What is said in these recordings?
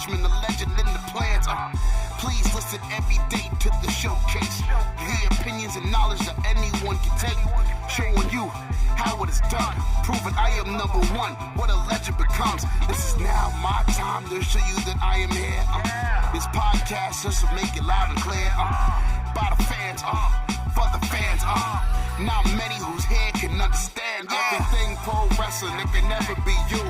Cushman, the legend in the plans. Please listen every day to the showcase. The opinions and knowledge that anyone can take. Showing you how it is done. Proving I am number one. What a legend becomes. This is now my time to show you that I am here. This podcast just to make it loud and clear. By the fans, for the fans. Not many whose head can understand everything pro wrestling. It can never be you.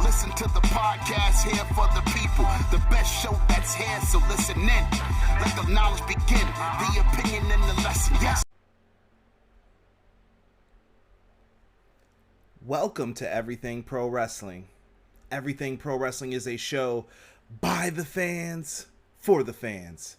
Listen to the podcast here for the people. The best show that's here, so listen in. Let the knowledge begin. The opinion and the lesson. Yes. Welcome to Everything Pro Wrestling. Everything Pro Wrestling is a show by the fans, for the fans.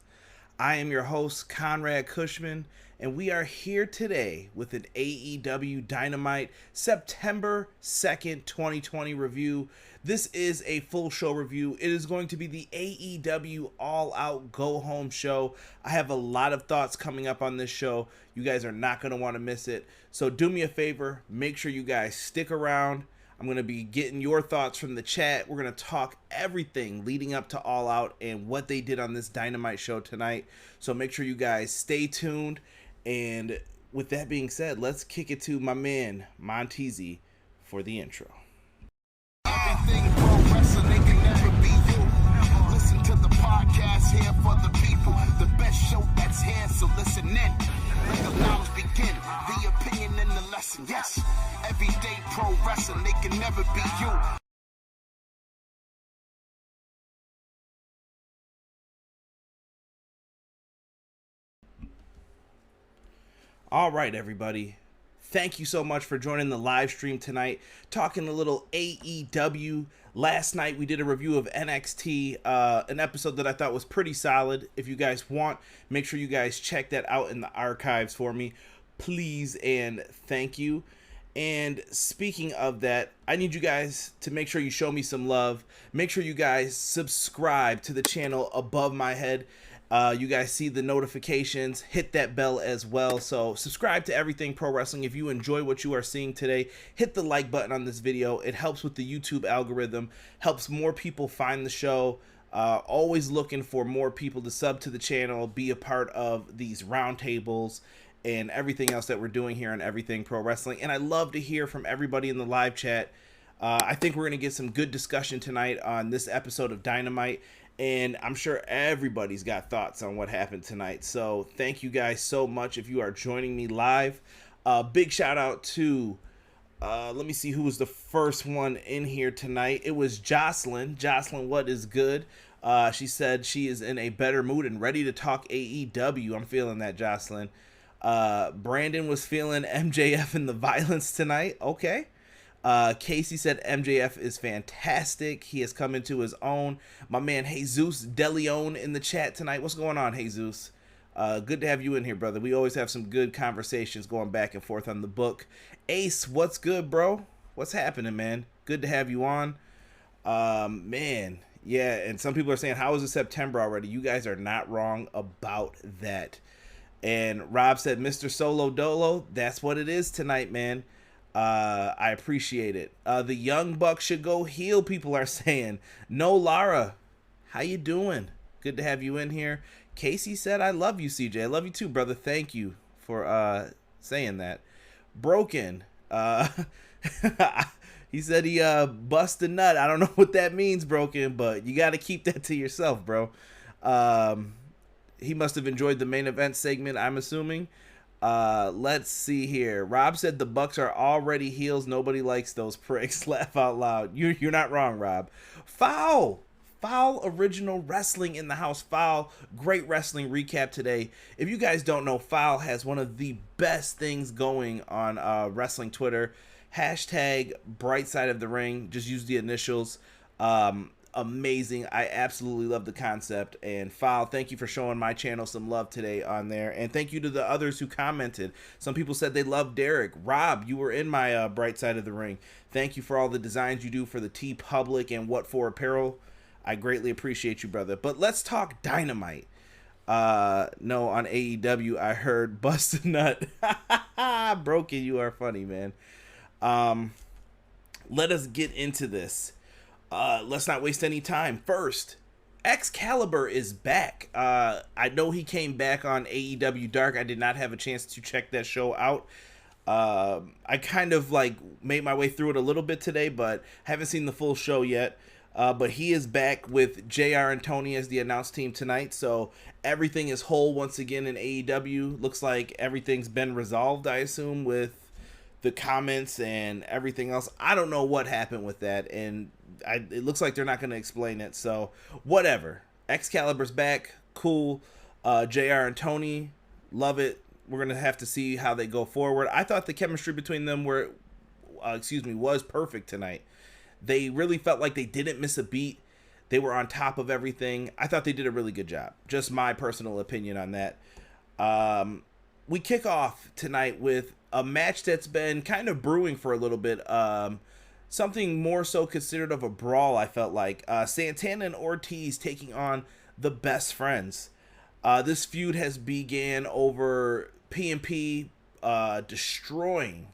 I am your host, Conrad Cushman, and we are here today with an AEW Dynamite September 2nd, 2020 review. This is a full show review. It is going to be the AEW All Out Go Home show. I have a lot of thoughts coming up on this show. You guys are not going to want to miss it. So do me a favor, make sure you guys stick around. I'm going to be getting your thoughts from the chat. We're going to talk everything leading up to All Out and what they did on this Dynamite show tonight. So make sure you guys stay tuned. And with that being said, let's kick it to my man, Montezi, for the intro. Everything pro wrestling, they can never be you. Listen to the podcast here for the people. The best show that's here, so listen in. Let the knowledge begin. The opinion and the lesson. Yes, everyday pro wrestling, they can never be you. All right, everybody. Thank you so much for joining the live stream tonight. Talking a little AEW. Last night we did a review of NXT, an episode that I thought was pretty solid. If you guys want, make sure you guys check that out in the archives for me. Please and thank you. And speaking of that, I need you guys to make sure you show me some love. Make sure you guys subscribe to the channel above my head. You guys see the notifications, hit that bell as well. So subscribe to Everything Pro Wrestling. If you enjoy what you are seeing today, hit the like button on this video. It helps with the YouTube algorithm, helps more people find the show. Always looking for more people to sub to the channel, be a part of these roundtables and everything else that we're doing here on Everything Pro Wrestling. And I love to hear from everybody in the live chat. I think we're going to get some good discussion tonight on this episode of Dynamite. And I'm sure everybody's got thoughts on what happened tonight. So thank you guys so much if you are joining me live. Big shout out to, let me see who was the first one in here tonight. It was Jocelyn. Jocelyn, what is good? She said she is in a better mood and ready to talk AEW. I'm feeling that, Jocelyn. Brandon was feeling MJF and the violence tonight. Okay. Casey said MJF is fantastic. He has come into his own. My man Jesus De Leon in the chat tonight. What's going on, Jesus? Good to have you in here, brother. We always have some good conversations going back and forth on the book. Ace, what's good, bro? What's happening, man? Good to have you on. Man, yeah, and some people are saying, how is it September already? You guys are not wrong about that. And Rob said, Mr. Solo Dolo, that's what it is tonight, man. I appreciate it. The Young Bucks should go heel, people are saying. No, Lara, how you doing? Good to have you in here. Casey said, I love you, CJ. I love you too, brother. Thank you for saying that. Broken. He said he bust a nut. I don't know what that means, Broken, but you got to keep that to yourself, bro. He must have enjoyed the main event segment, I'm assuming. Let's see here. Rob said the Bucks are already heels. Nobody likes those pricks. Laugh out loud. You're not wrong, Rob. Foul original wrestling in the house. Foul. Great wrestling recap today. If you guys don't know, Foul has one of the best things going on wrestling Twitter. Hashtag bright side of the ring. Just use the initials. Amazing. I absolutely love the concept. And Foul, thank you for showing my channel some love today on there. And thank you to the others who commented. Some people said they love Derek. Rob, you were in my bright side of the ring. Thank you for all the designs you do for the T Public and What For Apparel. I greatly appreciate you, brother. But let's talk Dynamite. No, on AEW, I heard bust a nut. Broken, you are funny, man. Let us get into this. Let's not waste any time. First, Excalibur is back. I know he came back on AEW Dark. I did not have a chance to check that show out. I kind of like made my way through it a little bit today, but haven't seen the full show yet. But he is back with JR and Tony as the announce team tonight. So everything is whole once again in AEW. Looks like everything's been resolved, I assume, with the comments and everything else. I don't know what happened with that, and it looks like they're not going to explain it. So whatever. Excalibur's back. Cool. JR and Tony, love it. We're going to have to see how they go forward. I thought the chemistry between them was perfect tonight. They really felt like they didn't miss a beat. They were on top of everything. I thought they did a really good job. Just my personal opinion on that. We kick off tonight with a match that's been kind of brewing for a little bit. Something more so considered of a brawl, I felt like. Santana and Ortiz taking on the Best Friends. This feud has began over P&P destroying,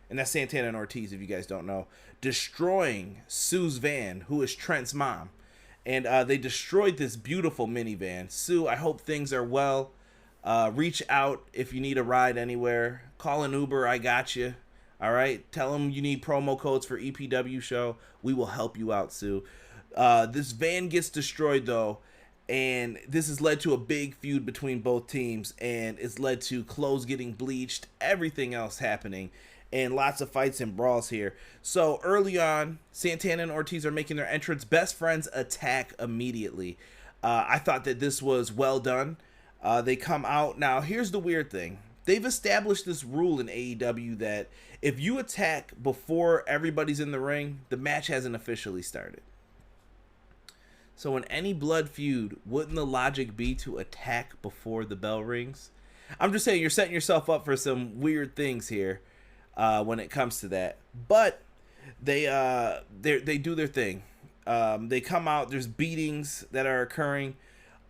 and that's Santana and Ortiz if you guys don't know, destroying Sue's van, who is Trent's mom. And they destroyed this beautiful minivan. Sue, I hope things are well. Reach out if you need a ride anywhere. Call an Uber, I got you. All right? Tell them you need promo codes for EPW show. We will help you out, Sue. This van gets destroyed, though, and this has led to a big feud between both teams, and it's led to clothes getting bleached, everything else happening, and lots of fights and brawls here. So early on, Santana and Ortiz are making their entrance. Best Friends attack immediately. I thought that this was well done. They come out. Now, here's the weird thing. They've established this rule in AEW that if you attack before everybody's in the ring, the match hasn't officially started. So in any blood feud, wouldn't the logic be to attack before the bell rings? I'm just saying you're setting yourself up for some weird things here when it comes to that. But they do their thing. They come out. There's beatings that are occurring.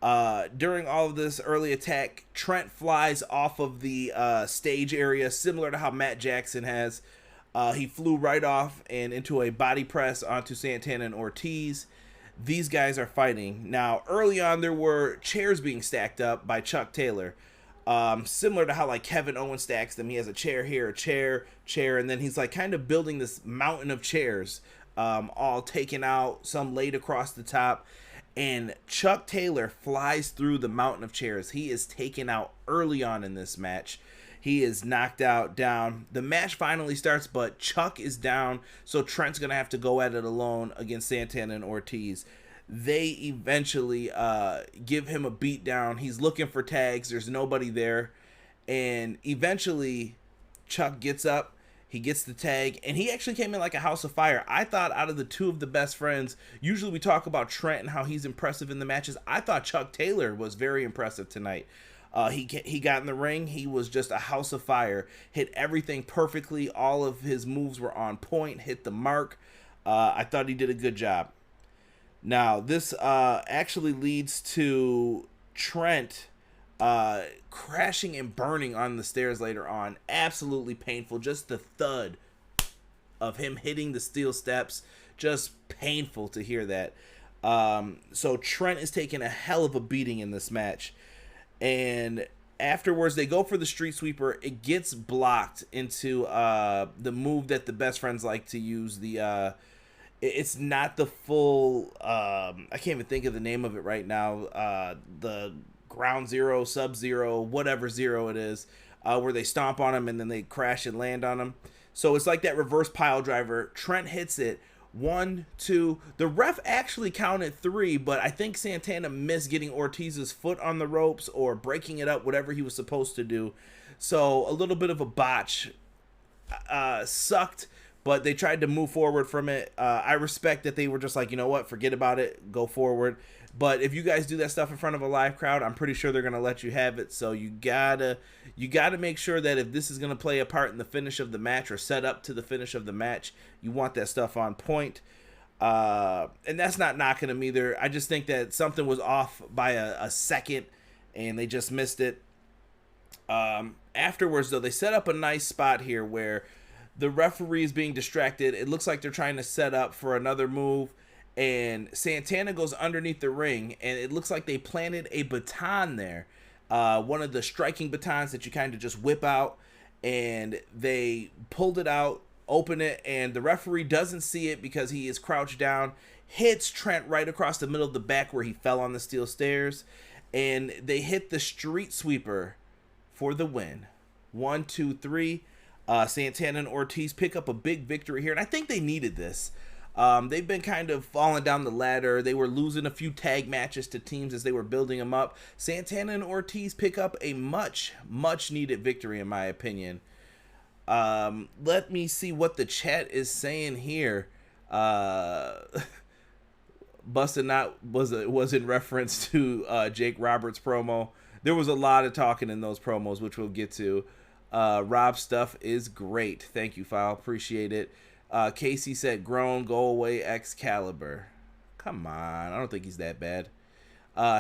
During all of this early attack, Trent flies off of the stage area, similar to how Matt Jackson has. He flew right off and into a body press onto Santana and Ortiz. These guys are fighting. Now, early on, there were chairs being stacked up by Chuck Taylor. Similar to how, like, Kevin Owens stacks them. He has a chair here, a chair, and then he's, like, kind of building this mountain of chairs, all taken out, some laid across the top. And Chuck Taylor flies through the mountain of chairs. He is taken out early on in this match. He is knocked out, down. The match finally starts, but Chuck is down, so Trent's going to have to go at it alone against Santana and Ortiz. They eventually give him a beatdown. He's looking for tags. There's nobody there. And eventually, Chuck gets up. He gets the tag, and he actually came in like a house of fire. I thought out of the two of the Best Friends, usually we talk about Trent and how he's impressive in the matches. I thought Chuck Taylor was very impressive tonight. He got in the ring. He was just a house of fire. Hit everything perfectly. All of his moves were on point. Hit the mark. I thought he did a good job. Now, this actually leads to Trent crashing and burning on the stairs later on. Absolutely painful. Just the thud of him hitting the steel steps. Just painful to hear that. So Trent is taking a hell of a beating in this match. And afterwards, they go for the street sweeper. It gets blocked into the move that the Best Friends like to use. It's not the full... I can't even think of the name of it right now. The ground zero, sub-zero, whatever zero it is, where they stomp on him and then they crash and land on him. So it's like that reverse pile driver. Trent hits it. 1, 2. The ref actually counted 3, but I think Santana missed getting Ortiz's foot on the ropes or breaking it up, whatever he was supposed to do. So a little bit of a botch. Sucked, but they tried to move forward from it. I respect that they were just like, you know what, forget about it, go forward. But if you guys do that stuff in front of a live crowd, I'm pretty sure they're gonna let you have it. So you gotta make sure that if this is gonna play a part in the finish of the match or set up to the finish of the match, you want that stuff on point. And that's not knocking them either. I just think that something was off by a second, and they just missed it. Afterwards, though, they set up a nice spot here where the referee is being distracted. It looks like they're trying to set up for another move. and Santana goes underneath the ring, and it looks like they planted a baton there. One of the striking batons that you kind of just whip out, and they pulled it out, open it, and the referee doesn't see it because he is crouched down, hits Trent right across the middle of the back where he fell on the steel stairs, and they hit the street sweeper for the win. 1, 2, 3. Santana and Ortiz pick up a big victory here, and I think they needed this. They've been kind of falling down the ladder. They were losing a few tag matches to teams as they were building them up. Santana and Ortiz pick up a much needed victory, in my opinion. Let me see what the chat is saying here. Bustin' Not was in reference to Jake Roberts' promo. There was a lot of talking in those promos, which we'll get to. Rob's stuff is great. Thank you, File. Appreciate it. Casey said, grown, go away, Excalibur. Come on. I don't think he's that bad.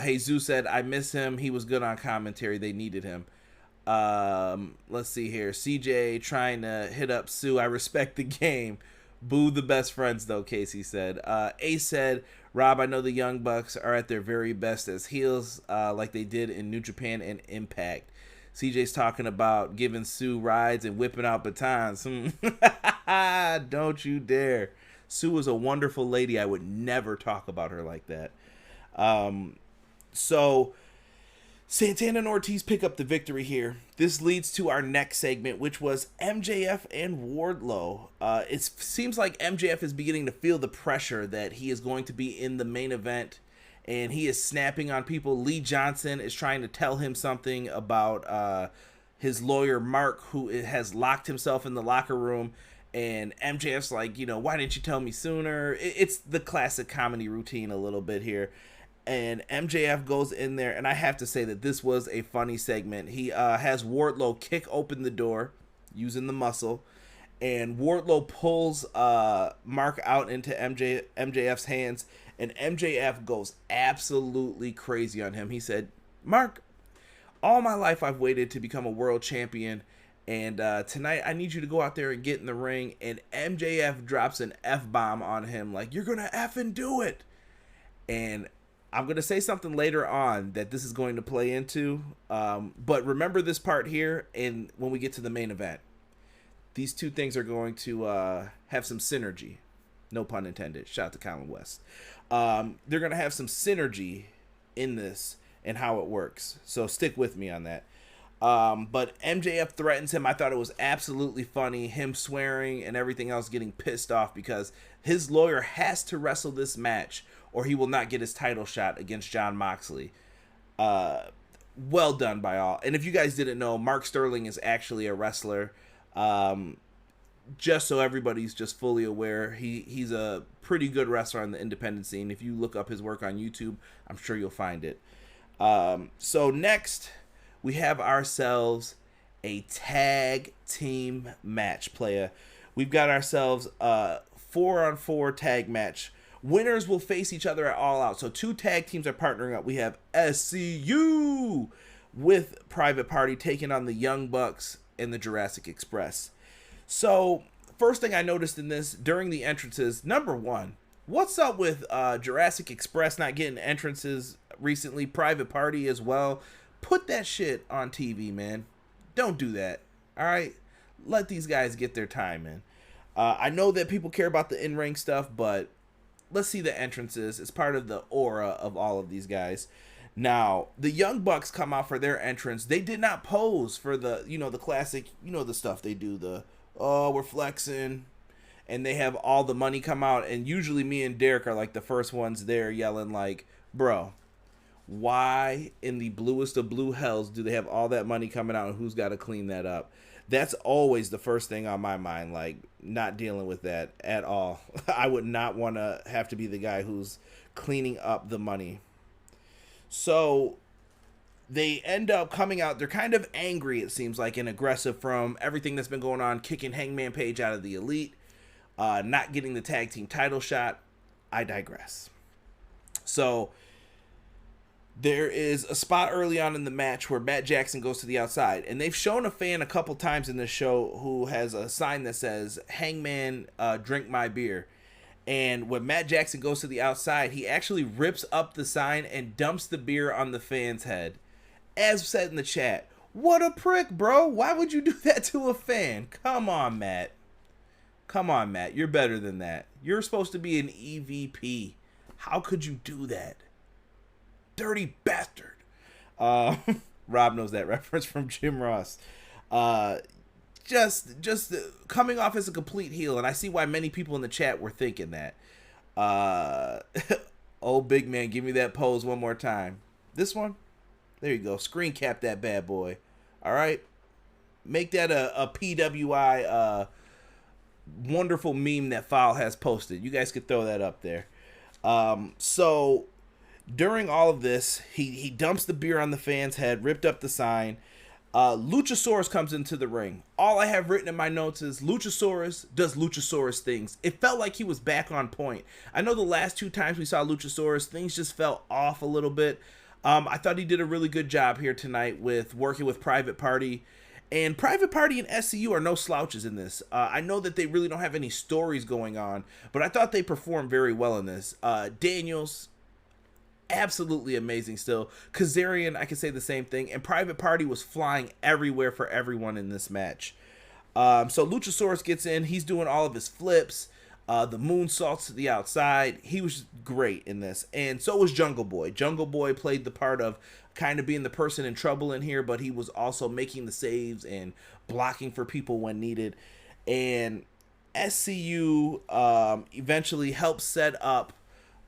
Jesus said, I miss him. He was good on commentary. They needed him. Let's see here. CJ trying to hit up Sue. I respect the game. Boo the best friends, though, Casey said. Ace said, Rob, I know the Young Bucks are at their very best as heels, like they did in New Japan and Impact. CJ's talking about giving Sue rides and whipping out batons. Don't you dare. Sue was a wonderful lady. I would never talk about her like that. So Santana and Ortiz pick up the victory here. This leads to our next segment, which was MJF and Wardlow. It seems like MJF is beginning to feel the pressure that he is going to be in the main event, and he is snapping on people. Lee Johnson is trying to tell him something about his lawyer, Mark, who has locked himself in the locker room. And MJF's like, why didn't you tell me sooner? It's the classic comedy routine a little bit here. And MJF goes in there, and I have to say that this was a funny segment. He has Wardlow kick open the door using the muscle, and Wardlow pulls Mark out into MJF's hands, and MJF goes absolutely crazy on him. He said, Mark, all my life I've waited to become a world champion, and tonight I need you to go out there and get in the ring. And MJF drops an F-bomb on him, like, you're going to effing do it. And I'm going to say something later on that this is going to play into, but remember this part here, and when we get to the main event, these two things are going to have some synergy. No pun intended. Shout out to Colin West. They're going to have some synergy in this and how it works. So stick with me on that. But MJF threatens him. I thought it was absolutely funny, him swearing and everything else, getting pissed off because his lawyer has to wrestle this match or he will not get his title shot against Jon Moxley. Well done by all. And if you guys didn't know, Mark Sterling is actually a wrestler. Just so everybody's just fully aware, he's a pretty good wrestler on the independent scene. If you look up his work on YouTube, I'm sure you'll find it. So next, we have ourselves a tag team match, playa. We've got ourselves a 4-on-4 tag match. Winners will face each other at All Out. So two tag teams are partnering up. We have SCU with Private Party taking on the Young Bucks and the Jurassic Express. So first thing I noticed in this during the entrances, number one, what's up with Jurassic Express not getting entrances recently? Private Party as well. Put that shit on TV, man. Don't do that. All right, let these guys get their time in. I know that people care about the in-ring stuff, but let's see the entrances. It's part of the aura of all of these guys. Now, the Young Bucks come out for their entrance. They did not pose for the, the classic, the stuff they do, we're flexing, and they have all the money come out, and usually me and Derek are like the first ones there yelling like, bro, why in the bluest of blue hells do they have all that money coming out, and who's got to clean that up? That's always the first thing on my mind, like, not dealing with that at all. I would not want to have to be the guy who's cleaning up the money. So they end up coming out. They're kind of angry, it seems like, and aggressive from everything that's been going on, kicking Hangman Page out of the Elite, not getting the tag team title shot. I digress. So there is a spot early on in the match where Matt Jackson goes to the outside, and they've shown a fan a couple times in this show who has a sign that says, Hangman, drink my beer. And when Matt Jackson goes to the outside, he actually rips up the sign and dumps the beer on the fan's head. As said in the chat, what a prick, bro. Why would you do that to a fan? Come on, Matt. Come on, Matt. You're better than that. You're supposed to be an EVP. How could you do that? Dirty bastard. Rob knows that reference from Jim Ross. Just coming off as a complete heel, and I see why many people in the chat were thinking that. Oh, big man, give me that pose one more time. This one? There you go. Screen cap that bad boy. All right? Make that a PWI wonderful meme that File has posted. You guys could throw that up there. So during all of this, he dumps the beer on the fan's head, ripped up the sign. Luchasaurus comes into the ring. All I have written in my notes is Luchasaurus does Luchasaurus things. It felt like he was back on point. I know the last 2 times we saw Luchasaurus, things just felt off a little bit. I thought he did a really good job here tonight with working with Private Party. And Private Party and SCU are no slouches in this. I know that they really don't have any stories going on, but I thought they performed very well in this. Daniels, absolutely amazing still. Kazarian, I can say the same thing. And Private Party was flying everywhere for everyone in this match. So Luchasaurus gets in. He's doing all of his flips. The moonsaults to the outside. He was great in this. And so was Jungle Boy. Jungle Boy played the part of kind of being the person in trouble in here, but he was also making the saves and blocking for people when needed. And SCU eventually helped set up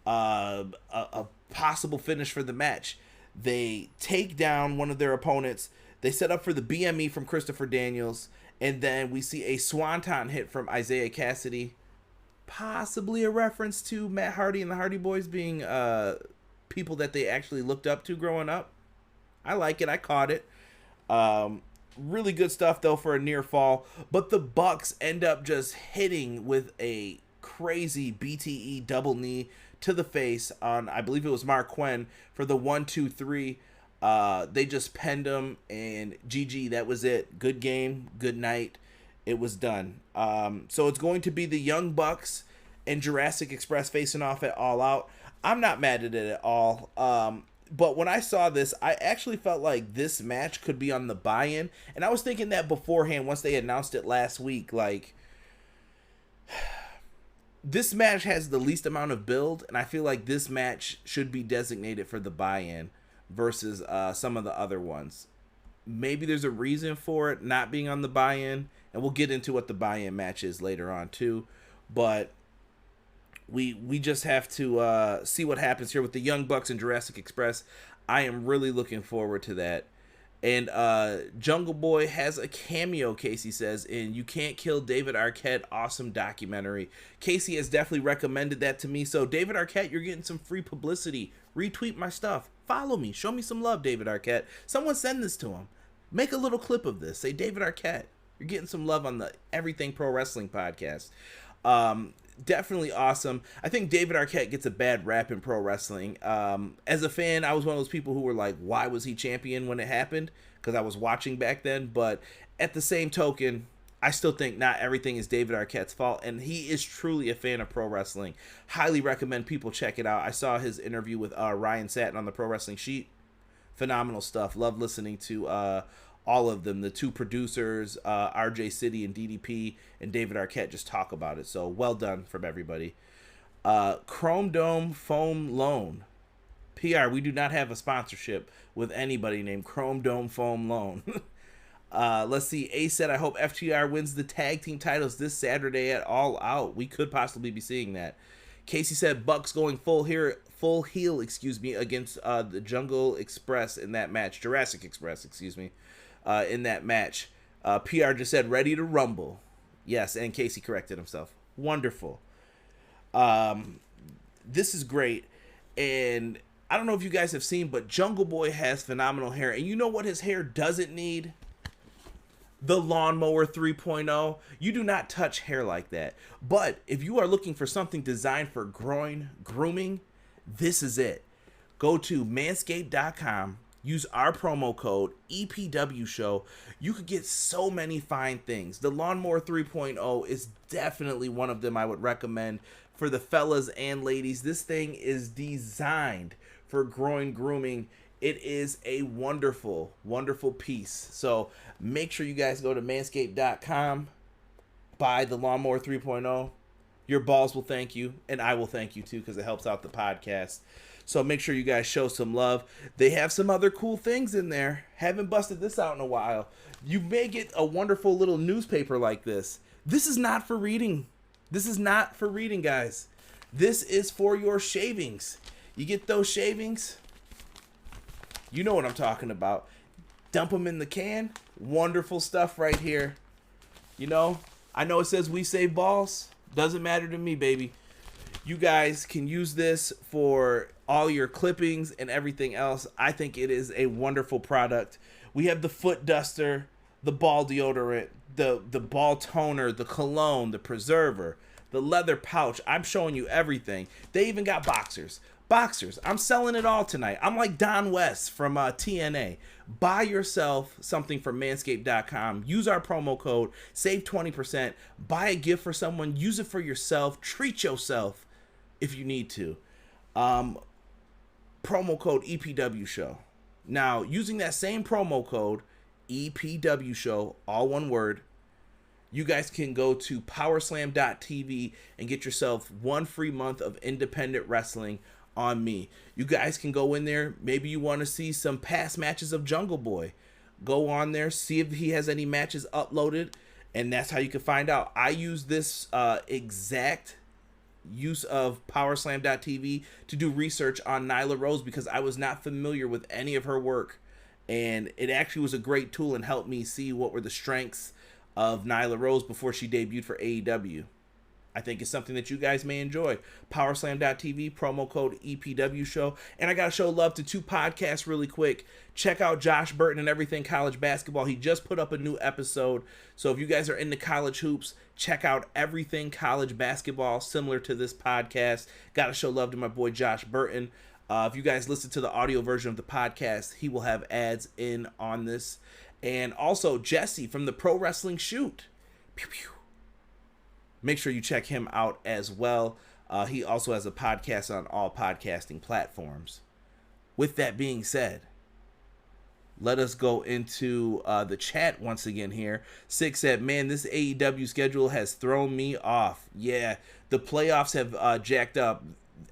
a possible finish for the match. They take down one of their opponents. They set up for the BME from Christopher Daniels, and then we see a swanton hit from Isaiah Cassidy, possibly a reference to Matt Hardy and the Hardy Boys being people that they actually looked up to growing up. I like it. I caught it. Really good stuff though for a near fall, but the Bucks end up just hitting with a crazy BTE double knee to the face on, I believe it was Mark Quinn, for the 1, 2, 3. They just penned him, and GG, that was it. Good game, good night. It was done. So it's going to be the Young Bucks and Jurassic Express facing off at All Out. I'm not mad at it at all. But when I saw this, I actually felt like this match could be on the buy-in. And I was thinking that beforehand once they announced it last week. Like, this match has the least amount of build, and I feel like this match should be designated for the buy-in versus some of the other ones. Maybe there's a reason for it not being on the buy-in, and we'll get into what the buy-in match is later on too. But we just have to see what happens here with the Young Bucks and Jurassic Express. I am really looking forward to that. And Jungle Boy has a cameo, Casey says, in You Can't Kill David Arquette, awesome documentary. Casey has definitely recommended that to me. So David Arquette, you're getting some free publicity. Retweet my stuff. Follow me. Show me some love, David Arquette. Someone send this to him. Make a little clip of this. Say, David Arquette, you're getting some love on the Everything Pro Wrestling podcast. Definitely awesome. I think David Arquette gets a bad rap in pro wrestling. As a fan, I was one of those people who were like, why was he champion when it happened? Because I was watching back then. But at the same token, I still think not everything is David Arquette's fault. And he is truly a fan of pro wrestling. Highly recommend people check it out. I saw his interview with Ryan Satin on the Pro Wrestling Sheet. Phenomenal stuff. Love listening to all of them, the two producers, RJ City and DDP, and David Arquette just talk about it. So well done from everybody. Chrome Dome Foam Loan. PR, we do not have a sponsorship with anybody named Chrome Dome Foam Loan. Let's see. A said, I hope FTR wins the tag team titles this Saturday at All Out. We could possibly be seeing that. Casey said Bucks going full heel, against the Jungle Express in that match. Jurassic Express, in that match. PR just said ready to rumble. Yes, and Casey corrected himself. Wonderful. This is great. And I don't know if you guys have seen, but Jungle Boy has phenomenal hair. And you know what his hair doesn't need? The Lawnmower 3.0. You do not touch hair like that. But if you are looking for something designed for grooming, this is it. Go to manscaped.com. use our promo code EPW Show. You could get so many fine things. The Lawnmower 3.0 is definitely one of them I would recommend for the fellas and ladies. This thing is designed for grooming. It is a wonderful, wonderful piece. So make sure you guys go to manscaped.com, buy the Lawnmower 3.0. Your balls will thank you, and I will thank you too, because it helps out the podcast. So make sure you guys show some love. They have some other cool things in there. Haven't busted this out in a while. You may get a wonderful little newspaper like this. This is not for reading. This is not for reading, guys. This is for your shavings. You get those shavings, you know what I'm talking about. Dump them in the can. Wonderful stuff right here. You know, I know it says we save balls. Doesn't matter to me, baby. You guys can use this for all your clippings and everything else. I think it is a wonderful product. We have the foot duster, the ball deodorant, the ball toner, the cologne, the preserver, the leather pouch. I'm showing you everything. They even got boxers. I'm selling it all tonight. I'm like Don West from TNA. Buy yourself something from manscaped.com. Use our promo code. Save 20%. Buy a gift for someone. Use it for yourself. Treat yourself if you need to. Promo code EPW Show. Now, using that same promo code, EPW Show, all one word, you guys can go to powerslam.tv and get yourself 1 free month of independent wrestling on me. You guys can go in there. Maybe you want to see some past matches of Jungle Boy. Go on there, see if he has any matches uploaded, and that's how you can find out. I use this exact use of powerslam.tv to do research on Nyla Rose because I was not familiar with any of her work, and it actually was a great tool and helped me see what were the strengths of Nyla Rose before she debuted for AEW. I think it's something that you guys may enjoy. Powerslam.tv, promo code EPW Show. And I got to show love to 2 podcasts really quick. Check out Josh Burton and Everything College Basketball. He just put up a new episode. So if you guys are into college hoops, check out Everything College Basketball, similar to this podcast. Got to show love to my boy Josh Burton. If you guys listen to the audio version of the podcast, he will have ads in on this. And also Jesse from the Pro Wrestling Shoot. Pew, pew. Make sure you check him out as well. He also has a podcast on all podcasting platforms. With that being said, let us go into the chat once again here. Six said, man, this AEW schedule has thrown me off. Yeah, the playoffs have jacked up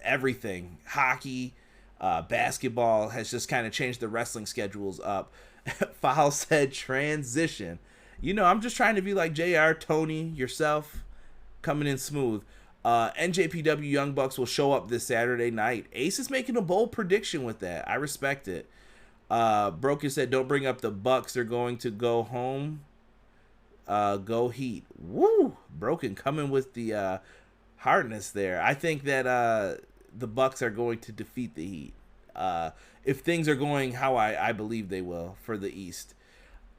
everything. Hockey, basketball has just kind of changed the wrestling schedules up. Foul said, transition. You know, I'm just trying to be like JR, Tony, yourself. Coming in smooth. NJPW Young Bucks will show up this Saturday night. Ace is making a bold prediction with that. I respect it. Broken said, don't bring up the Bucks. They're going to go home. Go Heat. Woo! Broken coming with the hardness there. I think that the Bucks are going to defeat the Heat. If things are going how I believe they will for the East.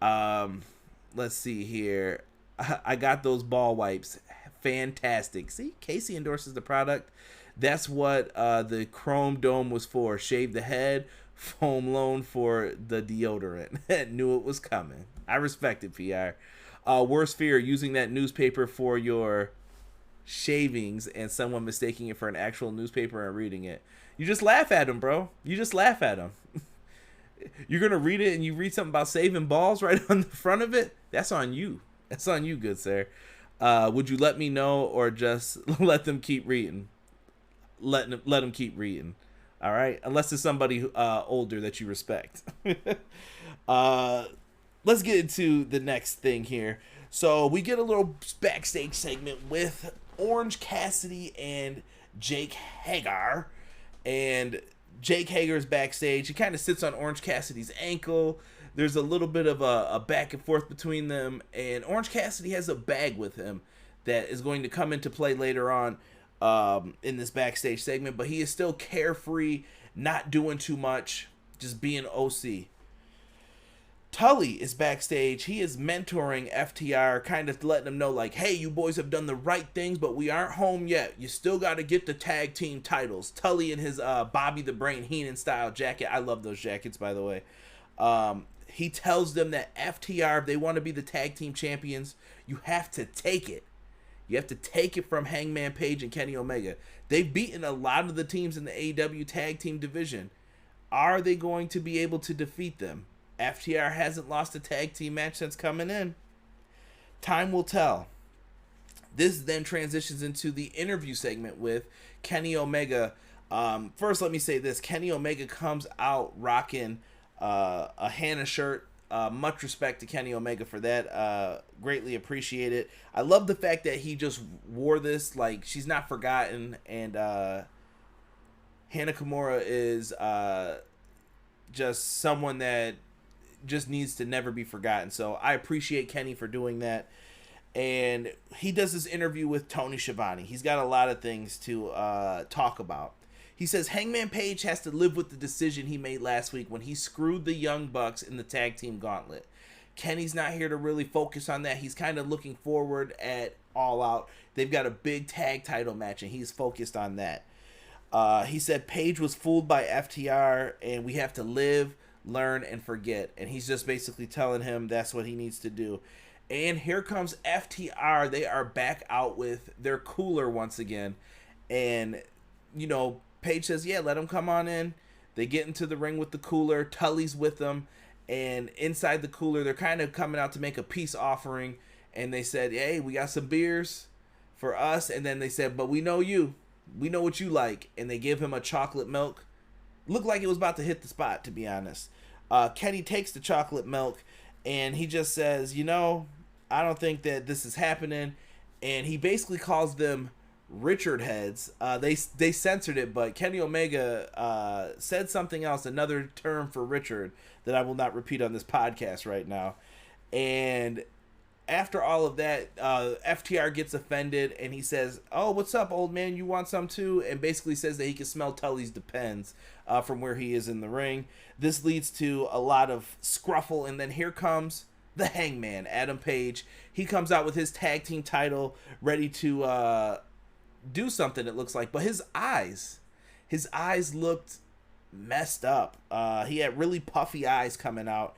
Let's see here. I got those ball wipes. Fantastic. See, Casey endorses the product. That's what the Chrome Dome was for. Shave the head, foam loan for the deodorant. Knew it was coming. I respect it, PR. Worst fear, using that newspaper for your shavings and someone mistaking it for an actual newspaper and reading it. You just laugh at them, bro. You just laugh at them. You're going to read it and you read something about saving balls right on the front of it? That's on you. That's on you, good sir. Would you let me know or just let them keep reading? Let them keep reading. All right? Unless it's somebody older that you respect. Let's get into the next thing here. So we get a little backstage segment with Orange Cassidy and Jake Hager. And Jake Hager's backstage. He kind of sits on Orange Cassidy's ankle. There's a little bit of a back and forth between them, and Orange Cassidy has a bag with him that is going to come into play later on in this backstage segment, but he is still carefree, not doing too much, just being OC. Tully is backstage. He is mentoring FTR, kind of letting them know, like, hey, you boys have done the right things, but we aren't home yet. You still got to get the tag team titles. Tully in his Bobby the Brain Heenan style jacket. I love those jackets, by the way. He tells them that FTR, if they want to be the tag team champions, you have to take it. You have to take it from Hangman Page and Kenny Omega. They've beaten a lot of the teams in the AEW tag team division. Are they going to be able to defeat them? FTR hasn't lost a tag team match since coming in. Time will tell. This then transitions into the interview segment with Kenny Omega. First, let me say this. Kenny Omega comes out rocking a Hannah shirt. Much respect to Kenny Omega for that. Greatly appreciate it. I love the fact that he just wore this. Like, she's not forgotten. And Hannah Kimura is just someone that just needs to never be forgotten. So I appreciate Kenny for doing that. And he does this interview with Tony Schiavone. He's got a lot of things to talk about. He says Hangman Page has to live with the decision he made last week when he screwed the Young Bucks in the tag team gauntlet. Kenny's not here to really focus on that. He's kind of looking forward at All Out. They've got a big tag title match, and he's focused on that. He said Page was fooled by FTR, and we have to live, learn, and forget. And he's just basically telling him that's what he needs to do. And here comes FTR. They are back out with their cooler once again. And, you know, Page says, yeah, let him come on in. They get into the ring with the cooler. Tully's with them. And inside the cooler, they're kind of coming out to make a peace offering. And they said, hey, we got some beers for us. And then they said, but we know you. We know what you like. And they give him a chocolate milk. Looked like it was about to hit the spot, to be honest. Kenny takes the chocolate milk. And he just says, you know, I don't think that this is happening. And he basically calls them Richard heads. They censored it, but Kenny Omega said something else, another term for Richard that I will not repeat on this podcast right now. And after all of that, FTR gets offended and he says, oh, what's up, old man? You want some too? And basically says that he can smell Tully's Depends from where he is in the ring. This leads to a lot of scruffle, and then here comes the Hangman, Adam Page. He comes out with his tag team title, ready to do something, it looks like, but his eyes looked messed up. He had really puffy eyes coming out,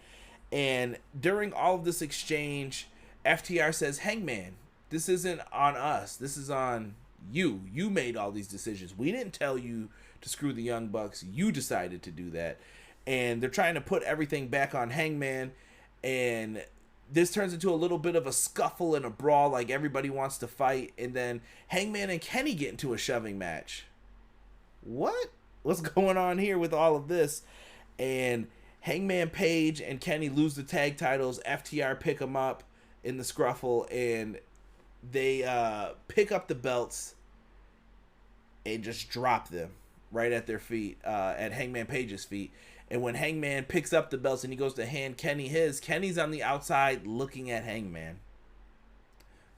and during all of this exchange, FTR says, Hangman, this isn't on us, this is on you. You made all these decisions. We didn't tell you to screw the Young Bucks. You decided to do that. And they're trying to put everything back on Hangman, and this turns into a little bit of a scuffle and a brawl, like everybody wants to fight, and then Hangman and Kenny get into a shoving match. What's going on here with all of this? And Hangman Page and Kenny lose the tag titles. FTR pick them up in the scruffle, and they pick up the belts and just drop them right at their feet, at Hangman Page's feet. And when Hangman picks up the belts and he goes to hand Kenny his, Kenny's on the outside looking at Hangman.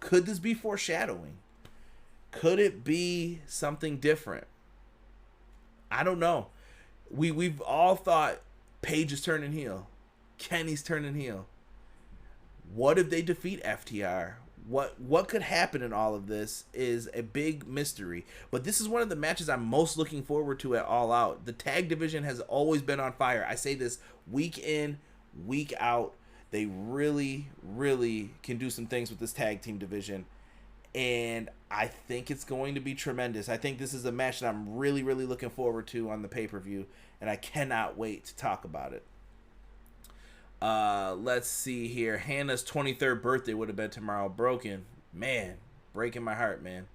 Could this be foreshadowing? Could it be something different? I don't know. We've all thought Page is turning heel. Kenny's turning heel. What if they defeat FTR? What could happen in all of this is a big mystery. But this is one of the matches I'm most looking forward to at All Out. The tag division has always been on fire. I say this week in, week out. They really, really can do some things with this tag team division. And I think it's going to be tremendous. I think this is a match that I'm really, really looking forward to on the pay-per-view. And I cannot wait to talk about it. Let's see here. Hannah's 23rd birthday would have been tomorrow. Broken. Man, breaking my heart, man.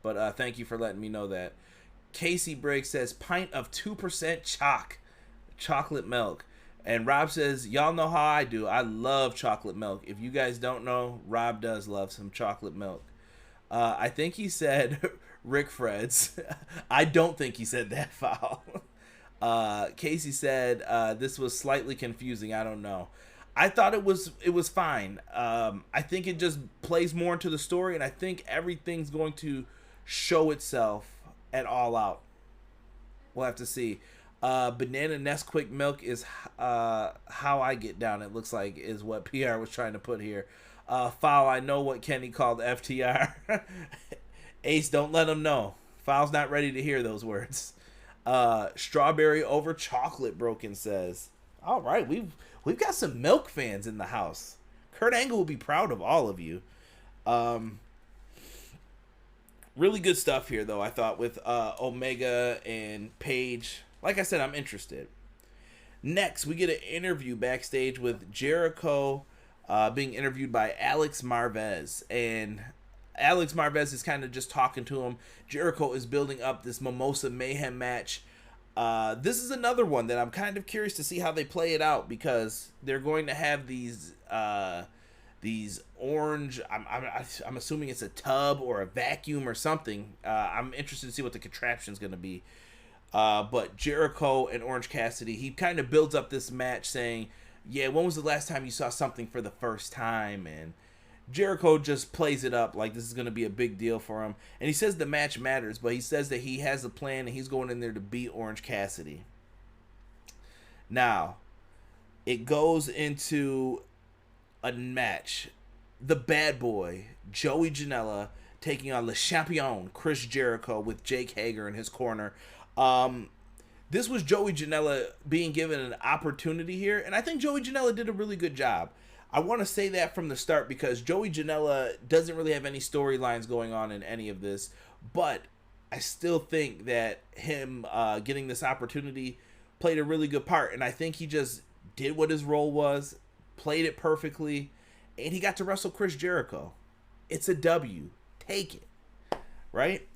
But thank you for letting me know that. Casey Briggs says, pint of 2% chocolate milk. And Rob says, y'all know how I do. I love chocolate milk. If you guys don't know, Rob does love some chocolate milk. I think he said Rick Freds. I don't think he said that foul. Casey said this was slightly confusing. I don't know. I thought it was fine. I think it just plays more into the story, and I think everything's going to show itself at All Out. We'll have to see. Banana Nesquik milk is how I get down, it looks like, is what PR was trying to put here. Foul, I know what Kenny called FTR. Ace, don't let him know. Foul's not ready to hear those words. Strawberry over chocolate, Broken says. All right, we've got some milk fans in the house. Kurt Angle will be proud of all of you. Really good stuff here, though, I thought, with Omega and Paige. Like I said, I'm interested. Next, we get an interview backstage with Jericho being interviewed by Alex Marvez. And Alex Marvez is kind of just talking to him. Jericho is building up this Mimosa Mayhem match. This is another one that I'm kind of curious to see how they play it out, because they're going to have these orange, I'm assuming it's a tub or a vacuum or something. I'm interested to see what the contraption is going to be. But Jericho and Orange Cassidy, he kind of builds up this match saying, yeah, when was the last time you saw something for the first time? And Jericho just plays it up like this is going to be a big deal for him. And he says the match matters, but he says that he has a plan and he's going in there to beat Orange Cassidy. Now, it goes into a match. The bad boy, Joey Janela, taking on Le Champion, Chris Jericho, with Jake Hager in his corner. This was Joey Janela being given an opportunity here, and I think Joey Janela did a really good job. I want to say that from the start, because Joey Janela doesn't really have any storylines going on in any of this, but I still think that him getting this opportunity played a really good part, and I think he just did what his role was, played it perfectly, and he got to wrestle Chris Jericho. It's a W. Take it. Right?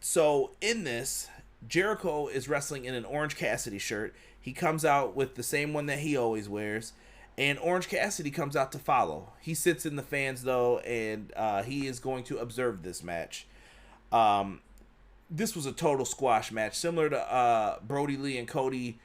So in this, Jericho is wrestling in an Orange Cassidy shirt. He comes out with the same one that he always wears, and Orange Cassidy comes out to follow. He sits in the fans, though, and he is going to observe this match. This was a total squash match, similar to Brody Lee and Cody,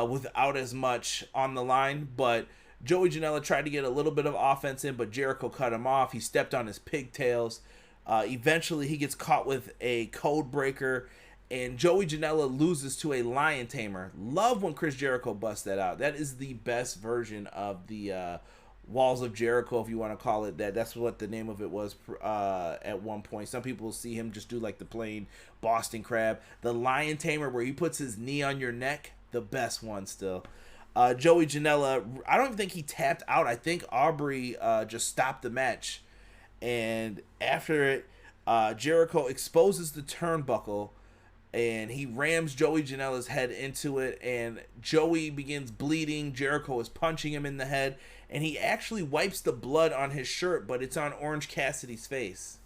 without as much on the line, but Joey Janela tried to get a little bit of offense in, but Jericho cut him off. He stepped on his pigtails. Eventually, he gets caught with a code breaker, and Joey Janela loses to a lion tamer. Love when Chris Jericho busts that out. That is the best version of the Walls of Jericho, if you want to call it that. That's what the name of it was at one point. Some people see him just do like the plain Boston Crab. The lion tamer, where he puts his knee on your neck, the best one still. Joey Janela, I don't even think he tapped out. I think Aubrey just stopped the match. And after it, Jericho exposes the turnbuckle, and he rams Joey Janela's head into it, and Joey begins bleeding. Jericho is punching him in the head, and he actually wipes the blood on his shirt, but it's on Orange Cassidy's face.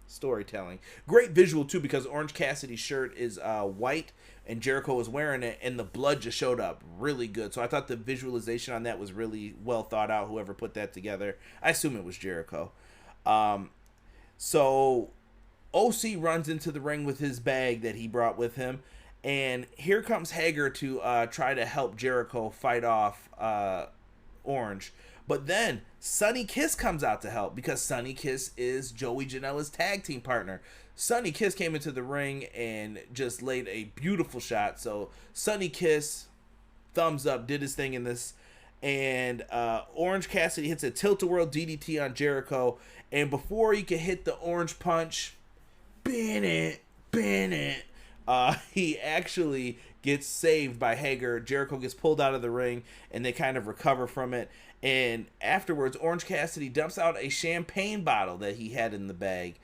Storytelling. Great visual, too, because Orange Cassidy's shirt is white, and Jericho was wearing it, and the blood just showed up really good. So I thought the visualization on that was really well thought out, whoever put that together. I assume it was Jericho. So OC runs into the ring with his bag that he brought with him, and here comes Hager to try to help Jericho fight off Orange. But then Sonny Kiss comes out to help, because Sonny Kiss is Joey Janela's tag team partner. Sonny Kiss came into the ring and just laid a beautiful shot. So Sonny Kiss, thumbs up, did his thing in this. And Orange Cassidy hits a tilt-a-whirl DDT on Jericho. And before he could hit the orange punch, Bennett, he actually gets saved by Hager. Jericho gets pulled out of the ring, and they kind of recover from it. And afterwards, Orange Cassidy dumps out a champagne bottle that he had in the bag.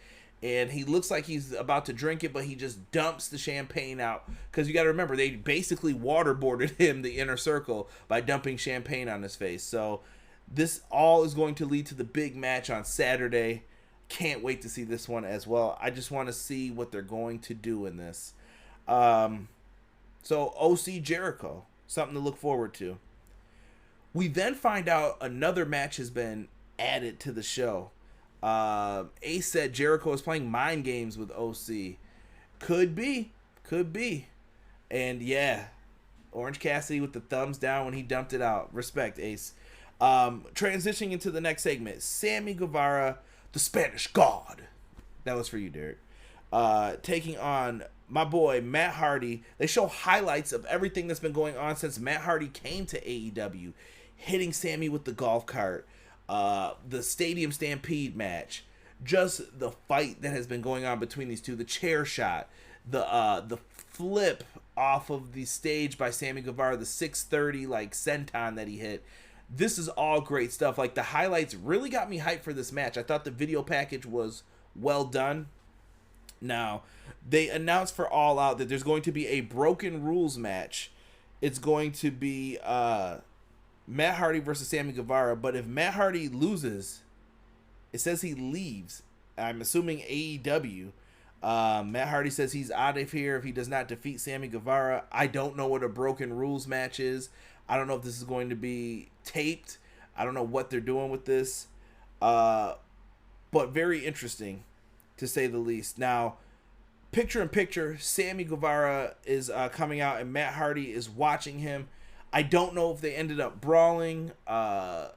And he looks like he's about to drink it, but he just dumps the champagne out. Because you got to remember, they basically waterboarded him, the Inner Circle, by dumping champagne on his face. So this all is going to lead to the big match on Saturday. Can't wait to see this one as well. I just want to see what they're going to do in this. So OC Jericho, something to look forward to. We then find out another match has been added to the show. Ace said Jericho is playing mind games with OC. Could be. And yeah, Orange Cassidy with the thumbs down when he dumped it out. Respect, Ace. Transitioning into the next segment, Sammy Guevara, the Spanish God. That was for you, Derek. Taking on my boy Matt Hardy. They show highlights of everything that's been going on since Matt Hardy came to AEW, hitting Sammy with the golf cart, the Stadium Stampede match, just the fight that has been going on between these two, the chair shot, the flip off of the stage by Sammy Guevara, the 630 like senton that he hit. This is all great stuff. Like, the highlights really got me hyped for this match. I thought the video package was well done. Now, they announced for All Out that there's going to be a Broken Rules match. It's going to be Matt Hardy versus Sammy Guevara. But if Matt Hardy loses, it says he leaves. I'm assuming AEW. Matt Hardy says he's out of here if he does not defeat Sammy Guevara. I don't know what a Broken Rules match is. I don't know if this is going to be taped. I don't know what they're doing with this. But very interesting, to say the least. Now, picture in picture, Sammy Guevara is coming out and Matt Hardy is watching him. I don't know if they ended up brawling. The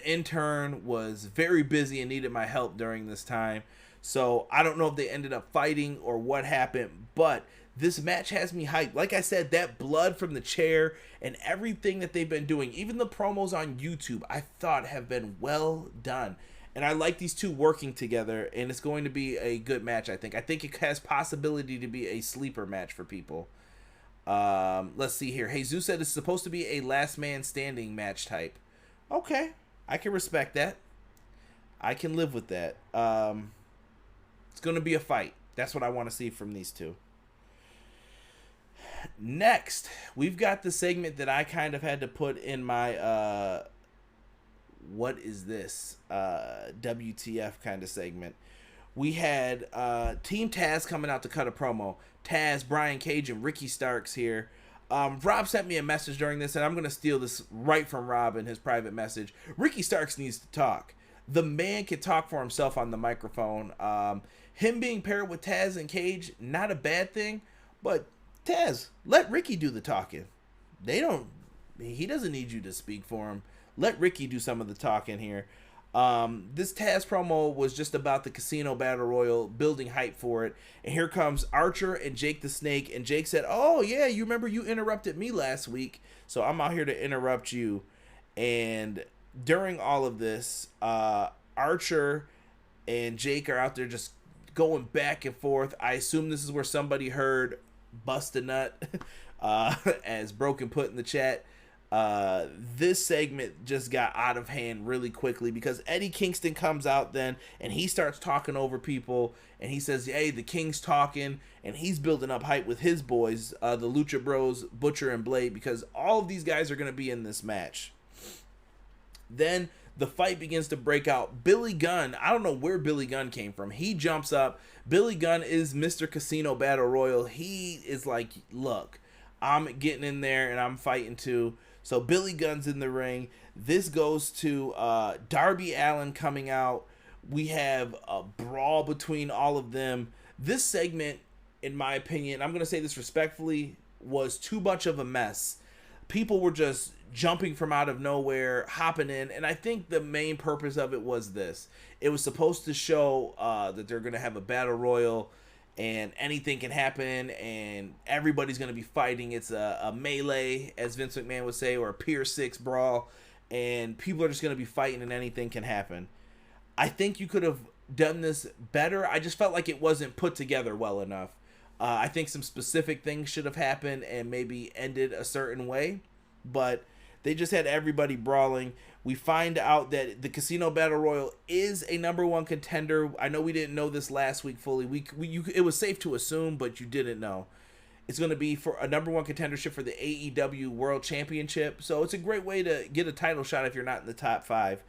intern was very busy and needed my help during this time. So I don't know if they ended up fighting or what happened, but this match has me hyped. Like I said, that blood from the chair and everything that they've been doing, even the promos on YouTube, I thought have been well done. And I like these two working together, and it's going to be a good match, I think. I think it has possibility to be a sleeper match for people. Let's see here. Jesus said it's supposed to be a last man standing match type. Okay, I can respect that. I can live with that. It's going to be a fight. That's what I want to see from these two. Next, we've got the segment that I kind of had to put in my what is this WTF kind of segment. We had Team Taz coming out to cut a promo. Taz, Brian Cage, and Ricky Starks here. Rob sent me a message during this, and I'm going to steal this right from Rob in his private message. Ricky Starks needs to talk. The man can talk for himself on the microphone. Him being paired with Taz and Cage, not a bad thing, but Taz, let Ricky do the talking. He doesn't need you to speak for him. Let Ricky do some of the talking here. This Taz promo was just about the Casino Battle Royal, building hype for it. And here comes Archer and Jake the Snake. And Jake said, oh, yeah, you remember you interrupted me last week, so I'm out here to interrupt you. And during all of this, Archer and Jake are out there just going back and forth. I assume this is where somebody heard bust a nut, as Broken put in the chat. This segment just got out of hand really quickly because Eddie Kingston comes out then and he starts talking over people and he says, hey, the King's talking, and he's building up hype with his boys, the Lucha Bros, Butcher and Blade, because all of these guys are going to be in this match. Then the fight begins to break out. Billy Gunn, I don't know where Billy Gunn came from. He jumps up. Billy Gunn is Mr. Casino Battle Royal. He is like, look, I'm getting in there and I'm fighting too. So Billy Gunn's in the ring. This goes to Darby Allin coming out. We have a brawl between all of them. This segment, in my opinion, I'm going to say this respectfully, was too much of a mess. People were just jumping from out of nowhere, hopping in, and I think the main purpose of it was this. It was supposed to show that they're going to have a battle royal and anything can happen and everybody's going to be fighting. It's a melee, as Vince McMahon would say, or a Pier 6 brawl, and people are just going to be fighting and anything can happen. I think you could have done this better. I just felt like it wasn't put together well enough. I think some specific things should have happened and maybe ended a certain way, but they just had everybody brawling. We find out that the Casino Battle Royal is a number one contender. I know we didn't know this last week fully. It was safe to assume, but you didn't know. It's going to be for a number one contendership for the AEW World Championship. So it's a great way to get a title shot if you're not in the top 5.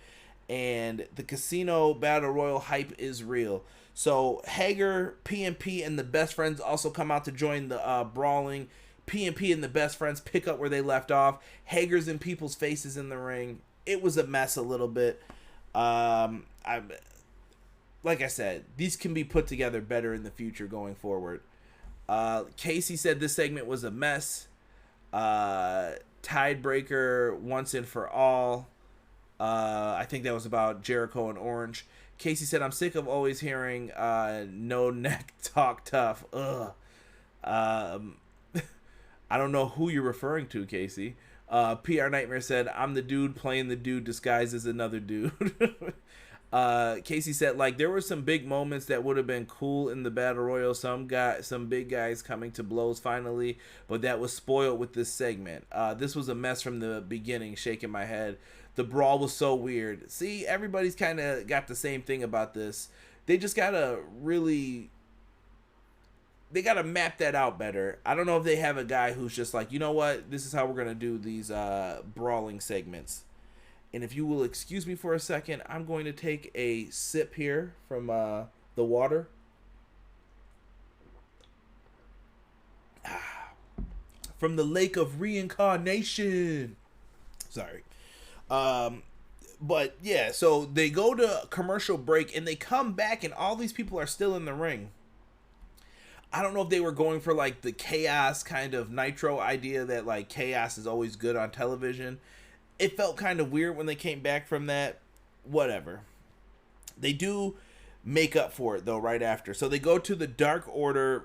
And the Casino Battle Royal hype is real. So Hager, PNP, and the Best Friends also come out to join the brawling. PNP and the Best Friends pick up where they left off. Hager's in people's faces in the ring. It was a mess a little bit. Like I said, these can be put together better in the future going forward. Casey said this segment was a mess. Tiebreaker once and for all. I think that was about Jericho and Orange. Casey said, I'm sick of always hearing no neck talk tough. Ugh. Um, I don't know who you're referring to, Casey. PR Nightmare said, I'm the dude playing the dude disguised as another dude. Casey said, like, there were some big moments that would have been cool in the Battle Royal. Some big guys coming to blows finally, but that was spoiled with this segment. This was a mess from the beginning, shaking my head. The brawl was so weird. See, everybody's kind of got the same thing about this. They just got to really... They got to map that out better. I don't know if they have a guy who's just like, you know what? This is how we're going to do these brawling segments. And if you will excuse me for a second, I'm going to take a sip here from the water. From the Lake of Reincarnation. Sorry. But yeah, so they go to commercial break and they come back and all these people are still in the ring. I don't know if they were going for like the chaos kind of Nitro idea that like chaos is always good on television. It felt kind of weird when they came back from that. Whatever. They do make up for it though right after. So they go to the Dark Order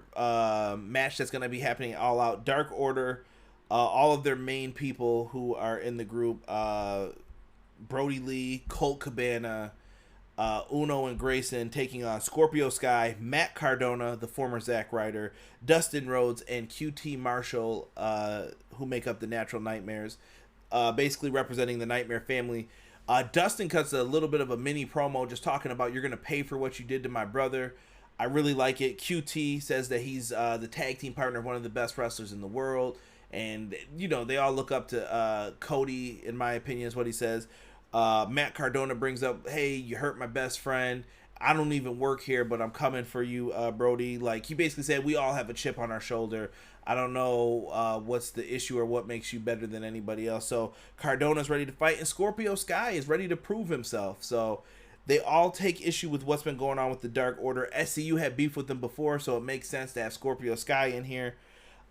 match that's going to be happening All Out. Dark Order, all of their main people who are in the group, Brody Lee, Colt Cabana, Uno and Grayson taking on Scorpio Sky, Matt Cardona, the former Zack Ryder, Dustin Rhodes, and QT Marshall, who make up the Natural Nightmares, basically representing the Nightmare family. Dustin cuts a little bit of a mini promo just talking about you're going to pay for what you did to my brother. I really like it. QT says that he's the tag team partner of one of the best wrestlers in the world. And, you know, they all look up to Cody, in my opinion, is what he says. Matt Cardona brings up, hey, you hurt my best friend. I don't even work here, but I'm coming for you, Brody. Like, he basically said, we all have a chip on our shoulder. I don't know what's the issue or what makes you better than anybody else. So Cardona's ready to fight, and Scorpio Sky is ready to prove himself. So they all take issue with what's been going on with the Dark Order. SCU had beef with them before, so it makes sense to have Scorpio Sky in here.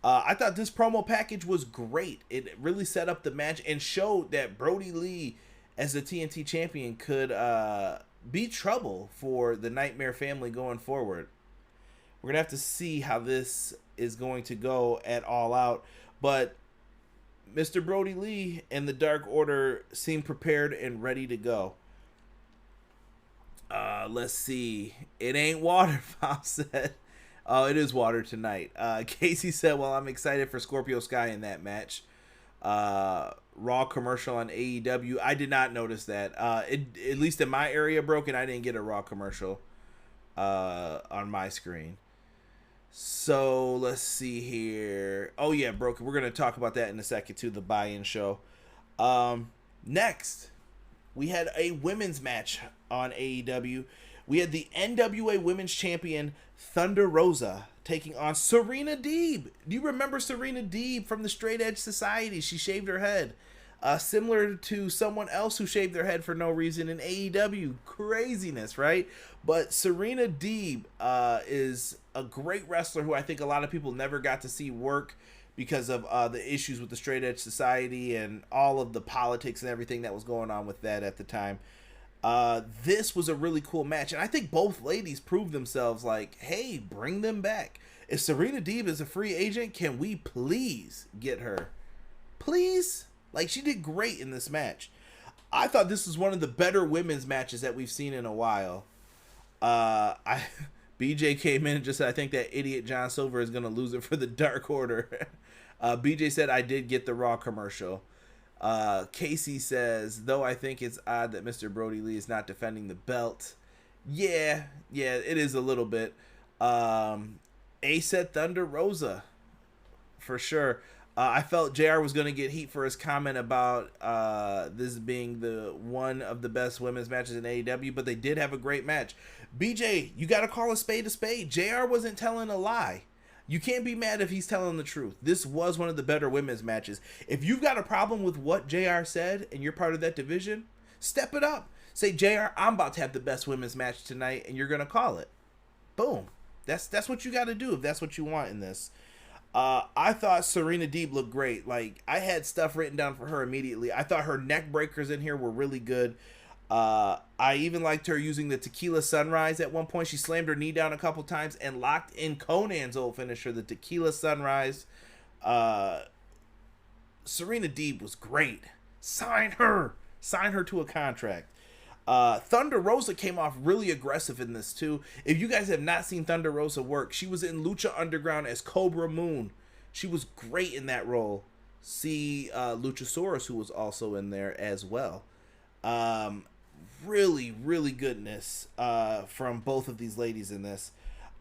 I thought this promo package was great. It really set up the match and showed that Brody Lee, as the TNT champion, could be trouble for the Nightmare family going forward. We're going to have to see how this is going to go at All Out. But Mr. Brody Lee and the Dark Order seem prepared and ready to go. Let's see. It ain't water, Bob said. Oh, it is water tonight. Casey said, well, I'm excited for Scorpio Sky in that match. Raw commercial on AEW. I did not notice that. At least in my area, Broken, I didn't get a Raw commercial on my screen. So let's see here. Oh yeah, Broken. We're gonna talk about that in a second too. The buy-in show. Next, we had a women's match on AEW. We had the NWA Women's Champion Thunder Rosa taking on Serena Deeb. Do you remember Serena Deeb from the Straight Edge Society? She shaved her head. Similar to someone else who shaved their head for no reason in AEW. Craziness, right? But Serena Deeb is a great wrestler who I think a lot of people never got to see work because of the issues with the Straight Edge Society and all of the politics and everything that was going on with that at the time. This was a really cool match, and I think both ladies proved themselves like, hey, bring them back. If Serena Deeb is a free agent, can we please get her? Please? Like, she did great in this match. I thought this was one of the better women's matches that we've seen in a while. BJ came in and just said, I think that idiot John Silver is going to lose it for the Dark Order. BJ said, I did get the Raw commercial. Casey says, though I think it's odd that Mr. Brody Lee is not defending the belt. Yeah, it is a little bit. A said Thunder Rosa, for sure. I felt JR was going to get heat for his comment about this being the one of the best women's matches in AEW, but they did have a great match. BJ, you got to call a spade a spade. JR wasn't telling a lie. You can't be mad if he's telling the truth. This was one of the better women's matches. If you've got a problem with what JR said and you're part of that division, step it up. Say, JR, I'm about to have the best women's match tonight, and you're going to call it. Boom. That's what you got to do if that's what you want in this. I thought Serena Deeb looked great. Like, I had stuff written down for her immediately. I thought her neck breakers in here were really good. I even liked her using the Tequila Sunrise at one point. She slammed her knee down a couple times and locked in Conan's old finisher, the Tequila Sunrise. Serena Deeb was great. Sign her to a contract. Thunder Rosa came off really aggressive in this too. If you guys have not seen Thunder Rosa work, she was in Lucha Underground as Cobra Moon. She was great in that role. See Luchasaurus, who was also in there as well. Really goodness from both of these ladies in this.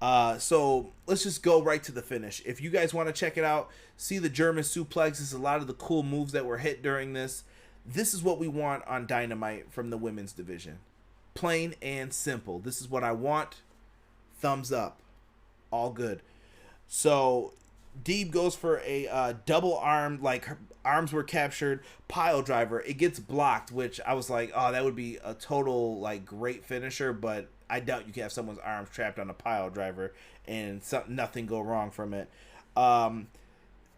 So let's just go right to the finish. If you guys want to check it out, see the German suplexes, a lot of the cool moves that were hit during this. This is what we want on Dynamite from the women's division. Plain and simple. This is what I want. Thumbs up. All good. So Deeb goes for a double arm, like her arms were captured, pile driver. It gets blocked, which I was like, oh, that would be a total like great finisher, but I doubt you can have someone's arms trapped on a pile driver and nothing go wrong from it.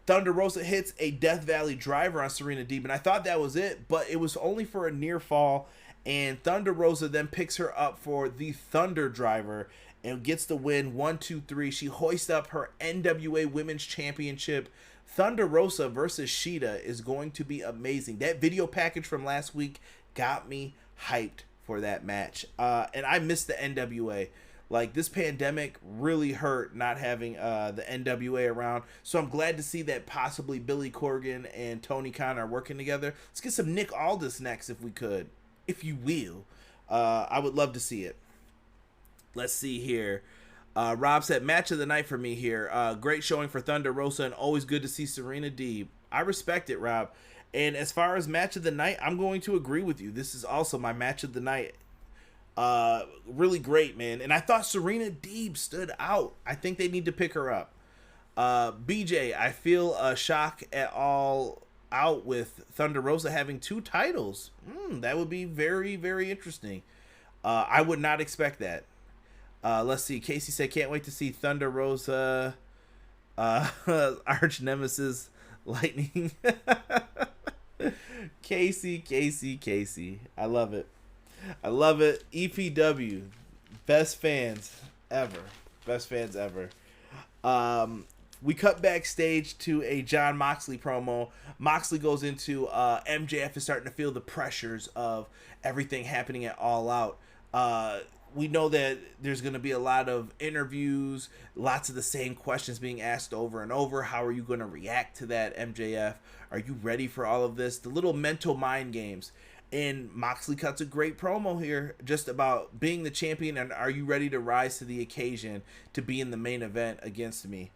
Thunder Rosa hits a Death Valley driver on Serena Deeb, and I thought that was it, but it was only for a near fall, and Thunder Rosa then picks her up for the Thunder driver and gets the win. 1, 2, 3. She hoists up her NWA Women's Championship. Thunder Rosa versus Shida is going to be amazing. That video package from last week got me hyped for that match. And I missed the NWA. Like, this pandemic really hurt not having the NWA around. So I'm glad to see that possibly Billy Corgan and Tony Khan are working together. Let's get some Nick Aldis next if we could. If you will. I would love to see it. Let's see here. Rob said, match of the night for me here. Great showing for Thunder Rosa and always good to see Serena Deeb. I respect it, Rob. And as far as match of the night, I'm going to agree with you. This is also my match of the night. Really great, man. And I thought Serena Deeb stood out. I think they need to pick her up. BJ, I feel a shock at all out with Thunder Rosa having 2 titles. That would be very, very interesting. I would not expect that. Let's see. Casey said, can't wait to see Thunder Rosa, arch nemesis Lightning. Casey. I love it. EPW, best fans ever. We cut backstage to a Jon Moxley promo. Moxley goes into MJF is starting to feel the pressures of everything happening at All Out. We know that there's going to be a lot of interviews, lots of the same questions being asked over and over. How are you going to react to that, MJF? Are you ready for all of this? The little mental mind games. And Moxley cuts a great promo here just about being the champion and are you ready to rise to the occasion to be in the main event against me?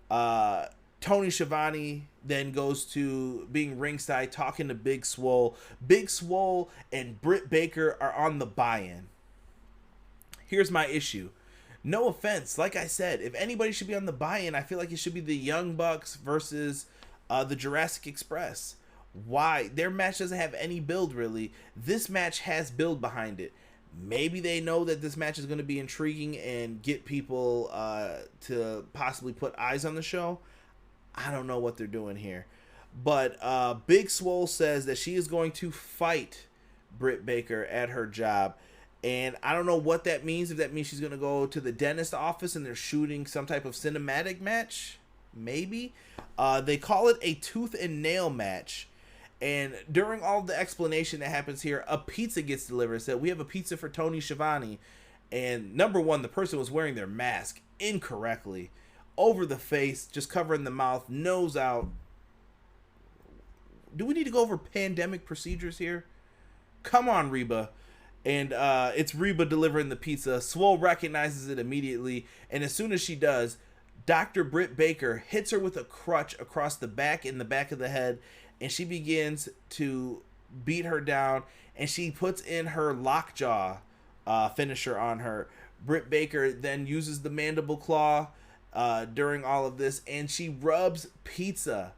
Tony Schiavone then goes to being ringside talking to Big Swole. Big Swole and Britt Baker are on the buy-in. Here's my issue. No offense, like I said, if anybody should be on the buy-in, I feel like it should be the Young Bucks versus the Jurassic Express. Why? Their match doesn't have any build, really. This match has build behind it. Maybe they know that this match is going to be intriguing and get people to possibly put eyes on the show. I don't know what they're doing here. But Big Swole says that she is going to fight Britt Baker at her job. And I don't know what that means. If that means she's going to go to the dentist office and they're shooting some type of cinematic match. Maybe. They call it a tooth and nail match. And during all the explanation that happens here, a pizza gets delivered. It said, we have a pizza for Tony Schiavone. And number one, the person was wearing their mask incorrectly. Over the face, just covering the mouth, nose out. Do we need to go over pandemic procedures here? Come on, Reba. And it's Reba delivering the pizza. Swole recognizes it immediately. And as soon as she does, Dr. Britt Baker hits her with a crutch across the back in the back of the head. And she begins to beat her down. And she puts in her lockjaw finisher on her. Britt Baker then uses the mandible claw during all of this. And she rubs pizza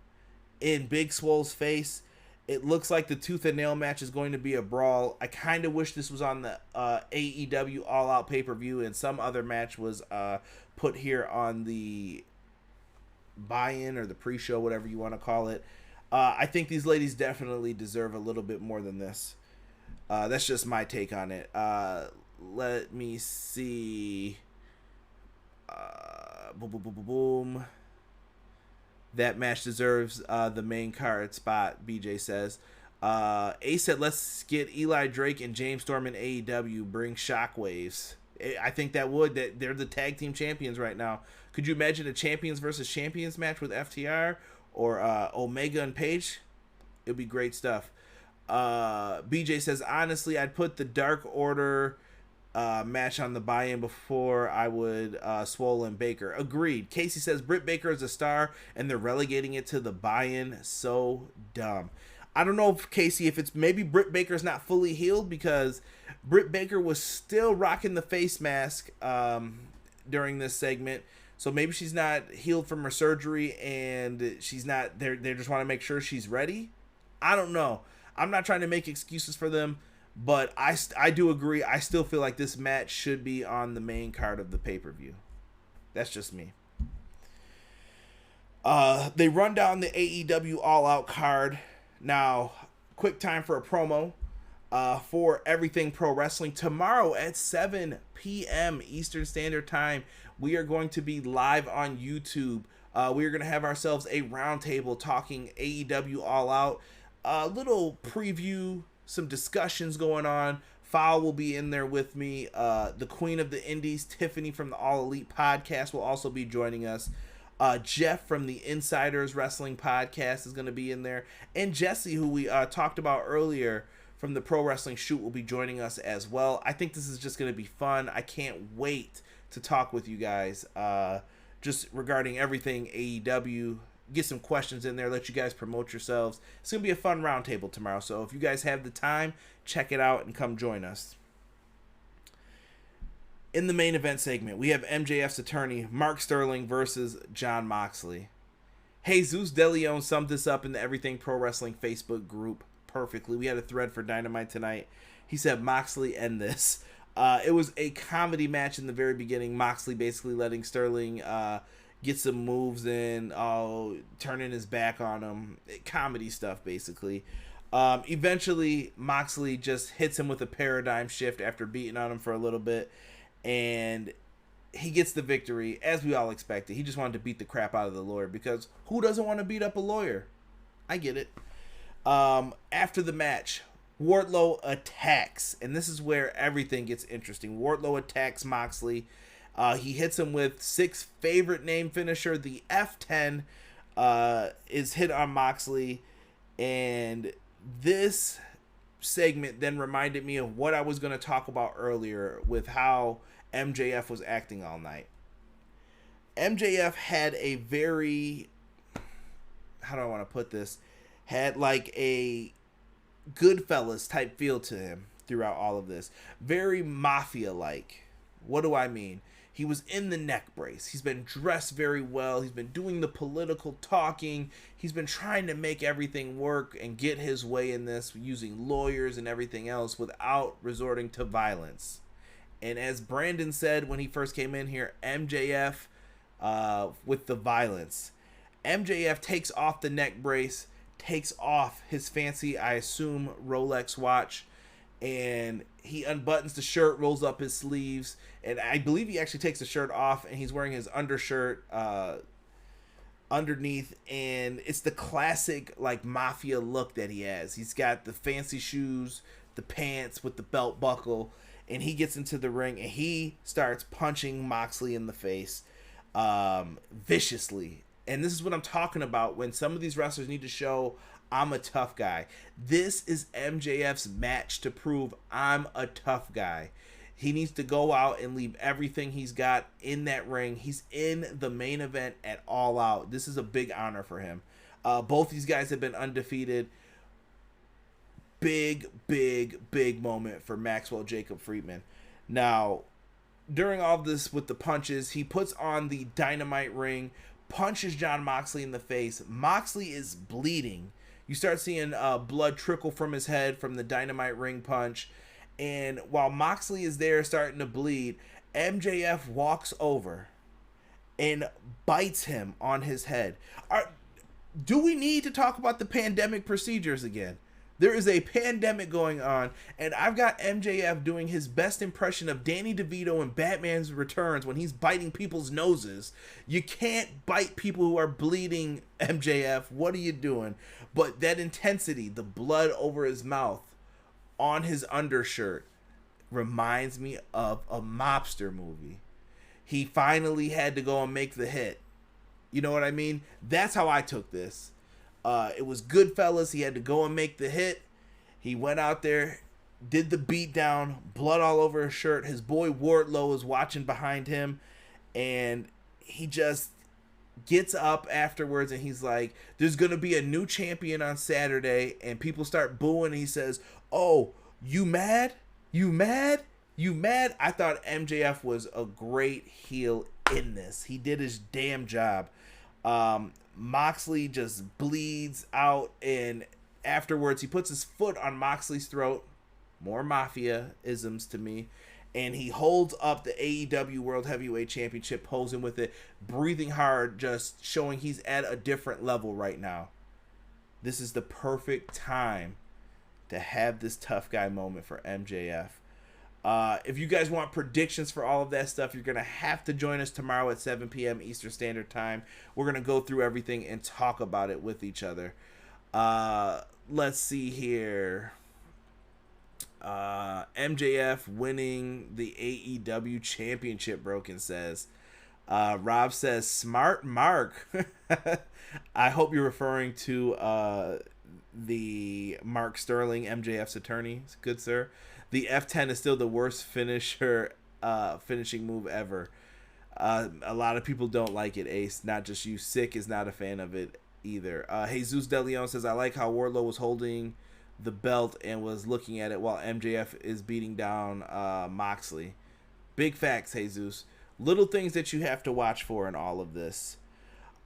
in Big Swole's face. It looks like the tooth and nail match is going to be a brawl. I kind of wish this was on the AEW All Out pay-per-view and some other match was put here on the buy-in or the pre-show, whatever you want to call it. I think these ladies definitely deserve a little bit more than this. That's just my take on it. Let me see. Boom, boom, boom, boom, boom. That match deserves the main card spot, BJ says. Ace said, let's get Eli Drake and James Storm in AEW. Bring shockwaves. I think that would. They're the tag team champions right now. Could you imagine a champions versus champions match with FTR or Omega and Page? It would be great stuff. BJ says, honestly, I'd put the Dark Order match on the buy-in before I would Swole and Baker. Agreed. Casey says, Britt Baker is a star, and they're relegating it to the buy-in. So dumb. I don't know, Casey, if it's maybe Britt Baker's not fully healed, because Britt Baker was still rocking the face mask during this segment. So maybe she's not healed from her surgery, and she's not. They just want to make sure she's ready. I don't know. I'm not trying to make excuses for them, but I do agree. I still feel like this match should be on the main card of the pay-per-view. That's just me. They run down the AEW All Out card. Now, quick time for a promo for Everything Pro Wrestling. Tomorrow at 7 p.m. Eastern Standard Time, we are going to be live on YouTube. We are going to have ourselves a roundtable talking AEW All Out. A little preview, some discussions going on. Fowl will be in there with me. The Queen of the Indies, Tiffany from the All Elite Podcast, will also be joining us. Jeff from the Insiders Wrestling Podcast is going to be in there. And Jesse, who we talked about earlier from the Pro Wrestling Shoot, will be joining us as well. I think this is just going to be fun. I can't wait to talk with you guys just regarding everything AEW. Get some questions in there, let you guys promote yourselves. It's going to be a fun roundtable tomorrow, so if you guys have the time, check it out and come join us. In the main event segment, we have MJF's attorney, Mark Sterling, versus Jon Moxley. Jesus De Leon summed this up in the Everything Pro Wrestling Facebook group perfectly. We had a thread for Dynamite tonight. He said, Moxley, end this. It was a comedy match in the very beginning. Moxley basically letting Sterling get some moves in, turning his back on him. Comedy stuff, basically. Eventually, Moxley just hits him with a paradigm shift after beating on him for a little bit. And he gets the victory, as we all expected. He just wanted to beat the crap out of the lawyer, because who doesn't want to beat up a lawyer? I get it. After the match, Wardlow attacks, and this is where everything gets interesting. Wardlow attacks Moxley. He hits him with 6 favorite name finisher. The F10 is hit on Moxley, and this segment then reminded me of what I was going to talk about earlier with how MJF was acting all night. MJF had a very, how do I want to put this, had like a Goodfellas type feel to him throughout all of this. Very mafia-like. What do I mean? He was in the neck brace. He's been dressed very well. He's been doing the political talking. He's been trying to make everything work and get his way in this using lawyers and everything else without resorting to violence. And as Brandon said when he first came in here, MJF with the violence. MJF takes off the neck brace, takes off his fancy, I assume, Rolex watch, and he unbuttons the shirt, rolls up his sleeves, and I believe he actually takes the shirt off, and he's wearing his undershirt underneath, and it's the classic like mafia look that he has. He's got the fancy shoes, the pants with the belt buckle, and he gets into the ring and he starts punching Moxley in the face viciously. And this is what I'm talking about when some of these wrestlers need to show I'm a tough guy. This is MJF's match to prove I'm a tough guy. He needs to go out and leave everything he's got in that ring. He's in the main event at All Out. This is a big honor for him. Both these guys have been undefeated. Big moment for Maxwell Jacob Friedman. Now, during all this with the punches, he puts on the Dynamite ring, punches Jon Moxley in the face. Moxley is bleeding. You start seeing blood trickle from his head from the Dynamite ring punch. And while Moxley is there starting to bleed, MJF walks over and bites him on his head. Do we need to talk about the pandemic procedures again? There is a pandemic going on, and I've got MJF doing his best impression of Danny DeVito in Batman's Returns when he's biting people's noses. You can't bite people who are bleeding, MJF. What are you doing? But that intensity, the blood over his mouth, on his undershirt, reminds me of a mobster movie. He finally had to go and make the hit. You know what I mean? That's how I took this. It was Goodfellas. He had to go and make the hit. He went out there, did the beat down, blood all over his shirt. His boy Wardlow is watching behind him, and he just gets up afterwards and he's like, there's going to be a new champion on Saturday, and people start booing. And he says, oh, you mad? You mad? You mad? I thought MJF was a great heel in this. He did his damn job. Moxley just bleeds out, and afterwards he puts his foot on Moxley's throat. More mafia isms to me. And he holds up the AEW World Heavyweight Championship, posing with it, breathing hard, just showing he's at a different level right now. This is the perfect time to have this tough guy moment for MJF. If you guys want predictions for all of that stuff, you're going to have to join us tomorrow at 7 p.m. Eastern Standard Time. We're going to go through everything and talk about it with each other. Let's see here. MJF winning the AEW Championship, Broken says. Rob says, smart Mark. I hope you're referring to the Mark Sterling, MJF's attorney. Good, sir. The F10 is still the worst finishing move ever. A lot of people don't like it, Ace. Not just you. Sick is not a fan of it either. Jesus De Leon says, I like how Wardlow was holding the belt and was looking at it while MJF is beating down Moxley. Big facts, Jesus. Little things that you have to watch for in all of this.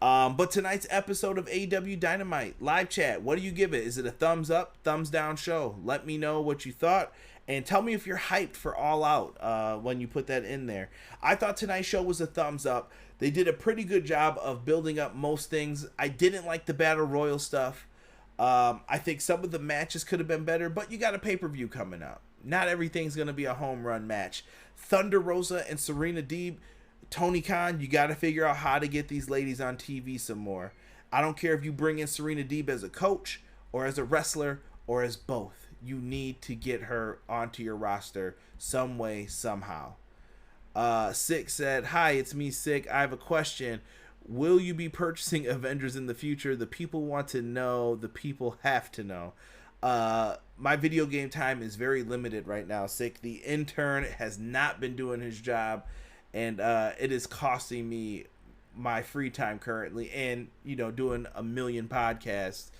But tonight's episode of AEW Dynamite, live chat, what do you give it? Is it a thumbs up, thumbs down show? Let me know what you thought. And tell me if you're hyped for All Out when you put that in there. I thought tonight's show was a thumbs up. They did a pretty good job of building up most things. I didn't like the Battle Royal stuff. I think some of the matches could have been better, but you got a pay-per-view coming up. Not everything's going to be a home run match. Thunder Rosa and Serena Deeb, Tony Khan, you got to figure out how to get these ladies on TV some more. I don't care if you bring in Serena Deeb as a coach or as a wrestler or as both. You need to get her onto your roster some way, somehow. Sick said, hi, it's me, Sick. I have a question. Will you be purchasing Avengers in the future? The people want to know. The people have to know. My video game time is very limited right now, Sick. The intern has not been doing his job, and it is costing me my free time currently, and doing a million podcasts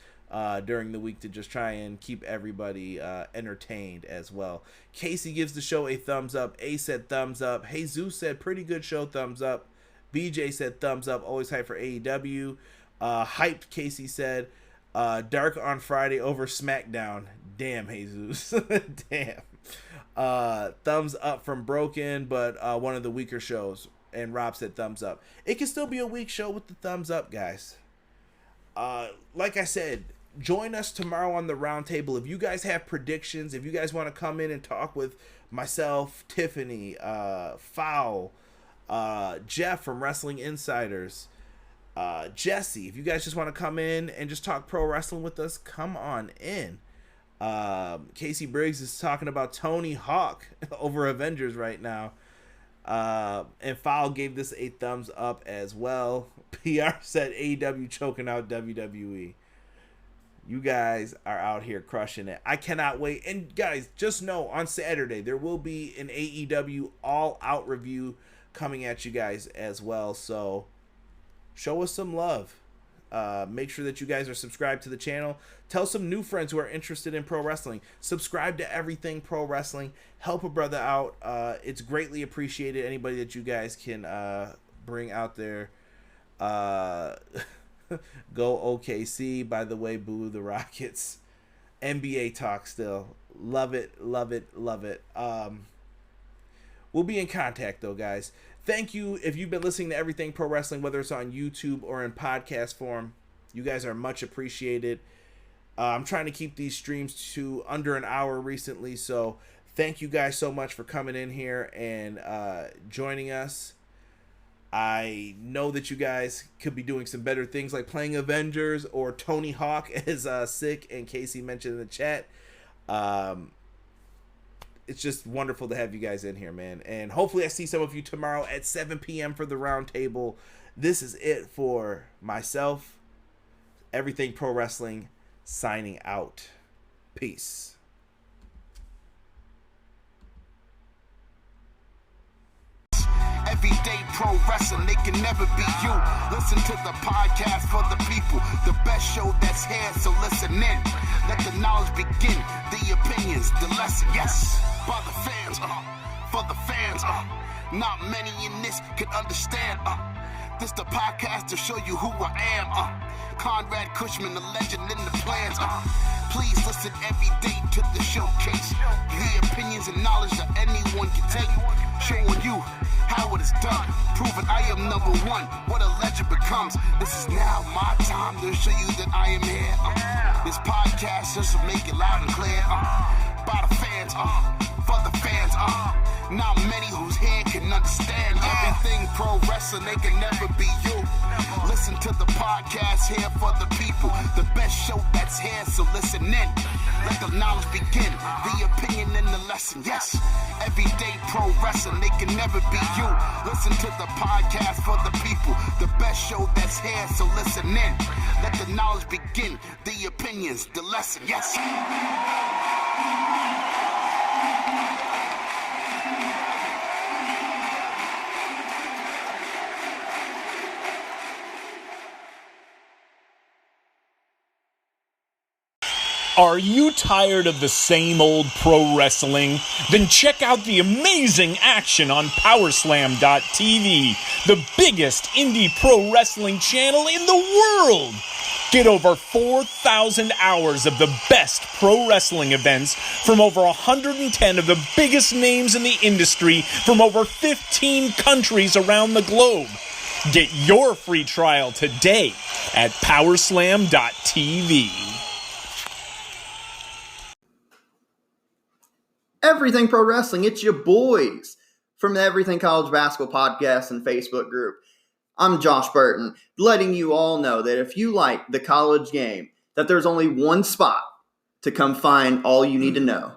during the week to just try and keep everybody entertained as well. Casey gives the show a thumbs up. A said thumbs up. Jesus said pretty good show, thumbs up. BJ said thumbs up, always hype for AEW. Hyped, Casey said, Dark on Friday over SmackDown. Damn, Jesus. Damn. Thumbs up from Broken, but one of the weaker shows. And Rob said thumbs up. It can still be a weak show with the thumbs up, guys. Like I said, join us tomorrow on the roundtable. If you guys have predictions, if you guys want to come in and talk with myself, Tiffany, Fowl, Jeff from Wrestling Insiders, Jesse, if you guys just want to come in and just talk pro wrestling with us, come on in. Casey Briggs is talking about Tony Hawk over Avengers right now. And Fowl gave this a thumbs up as well. PR said AEW choking out WWE. You guys are out here crushing it. I cannot wait. And guys, just know on Saturday there will be an AEW All Out review coming at you guys as well. So show us some love. Make sure that you guys are subscribed to the channel. Tell some new friends who are interested in pro wrestling. Subscribe to Everything Pro Wrestling. Help a brother out. It's greatly appreciated. Anybody that you guys can bring out there. Go OKC. By the way, boo the Rockets. NBA talk still. Love it, love it, love it. We'll be in contact though, guys. Thank you if you've been listening to Everything Pro Wrestling, whether it's on YouTube or in podcast form. You guys are much appreciated. I'm trying to keep these streams to under an hour recently, so thank you guys so much for coming in here and joining us. I know that you guys could be doing some better things like playing Avengers or Tony Hawk, as Sick and Casey mentioned in the chat. It's just wonderful to have you guys in here, man. And hopefully I see some of you tomorrow at 7 p.m. for the round table. This is it for myself, Everything Pro Wrestling, signing out. Peace. Everyday pro wrestling, they can never be you. Listen to the podcast for the people, the best show that's here, so listen in. Let the knowledge begin, the opinions, the lesson, yes. By the fans, for the fans, not many in this can understand, this the podcast to show you who I am, Conrad Cushman, the legend in the plans, please listen every day to the showcase, the opinions and knowledge that anyone can take, showing you how it is done, proving I am number one, what a legend becomes. This is now my time to show you that I am here. This podcast just to make it loud and clear. By the fans, for the fans, not many who's here can understand everything pro wrestling, they can never be you. Listen to the podcast here for the people, the best show that's here, so listen in. Let the knowledge begin, the opinion and the lesson, yes. Everyday pro wrestling, they can never be you. Listen to the podcast for the people, the best show that's here, so listen in. Let the knowledge begin, the opinions, the lesson, yes. Are you tired of the same old pro wrestling? Then check out the amazing action on Powerslam.tv, the biggest indie pro wrestling channel in the world. Get over 4,000 hours of the best pro wrestling events from over 110 of the biggest names in the industry from over 15 countries around the globe. Get your free trial today at Powerslam.tv. Everything Pro Wrestling, it's your boys from the Everything College Basketball Podcast and Facebook group. I'm Josh Burton, letting you all know that if you like the college game, that there's only one spot to come find all you need to know.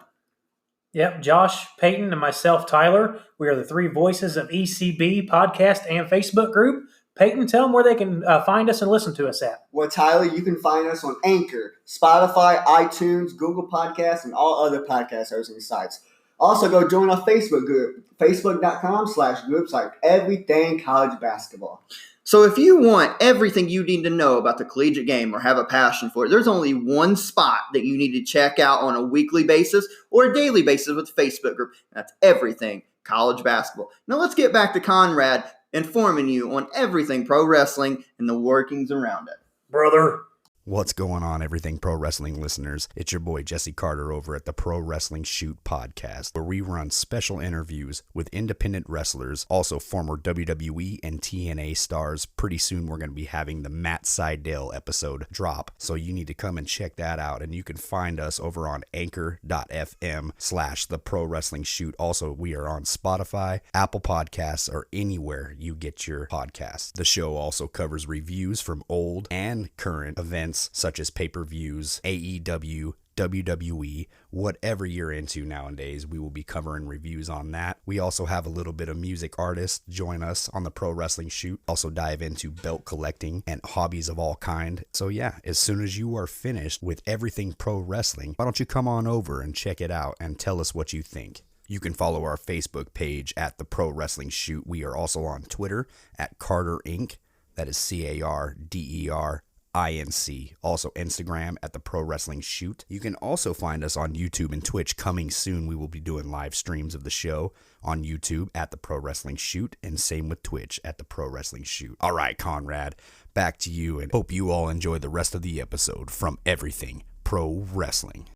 Yep, Josh, Peyton, and myself, Tyler. We are the three voices of ECB Podcast and Facebook group. Peyton, tell them where they can find us and listen to us at. Well, Tyler, you can find us on Anchor, Spotify, iTunes, Google Podcasts, and all other podcast hosting sites. Also, go join our Facebook group, facebook.com/groups like Everything College Basketball. So if you want everything you need to know about the collegiate game or have a passion for it, there's only one spot that you need to check out on a weekly basis or a daily basis with the Facebook group. That's Everything College Basketball. Now let's get back to Conrad informing you on everything pro wrestling and the workings around it. Brother. What's going on, Everything Pro Wrestling listeners? It's your boy Jesse Carter over at the Pro Wrestling Shoot podcast, where we run special interviews with independent wrestlers, also former WWE and TNA stars. Pretty soon we're going to be having the Matt Sydal episode drop, so you need to come and check that out. And you can find us over on anchor.fm/the Pro Wrestling Shoot. Also, we are on Spotify, Apple Podcasts, or anywhere you get your podcasts. The show also covers reviews from old and current events such as pay-per-views, AEW, WWE, whatever you're into nowadays, we will be covering reviews on that. We also have a little bit of music artists join us on the Pro Wrestling Shoot. Also dive into belt collecting and hobbies of all kind. So yeah, as soon as you are finished with everything pro wrestling, why don't you come on over and check it out and tell us what you think. You can follow our Facebook page at the Pro Wrestling Shoot. We are also on Twitter at Carter Inc. That is CARDER. INC. Also Instagram at the Pro Wrestling Shoot. You can also find us on YouTube and Twitch. Coming soon, we will be doing live streams of the show on YouTube at the Pro Wrestling Shoot, and same with Twitch at the Pro Wrestling Shoot. All right, Conrad, back to you, and hope you all enjoy the rest of the episode from Everything Pro Wrestling.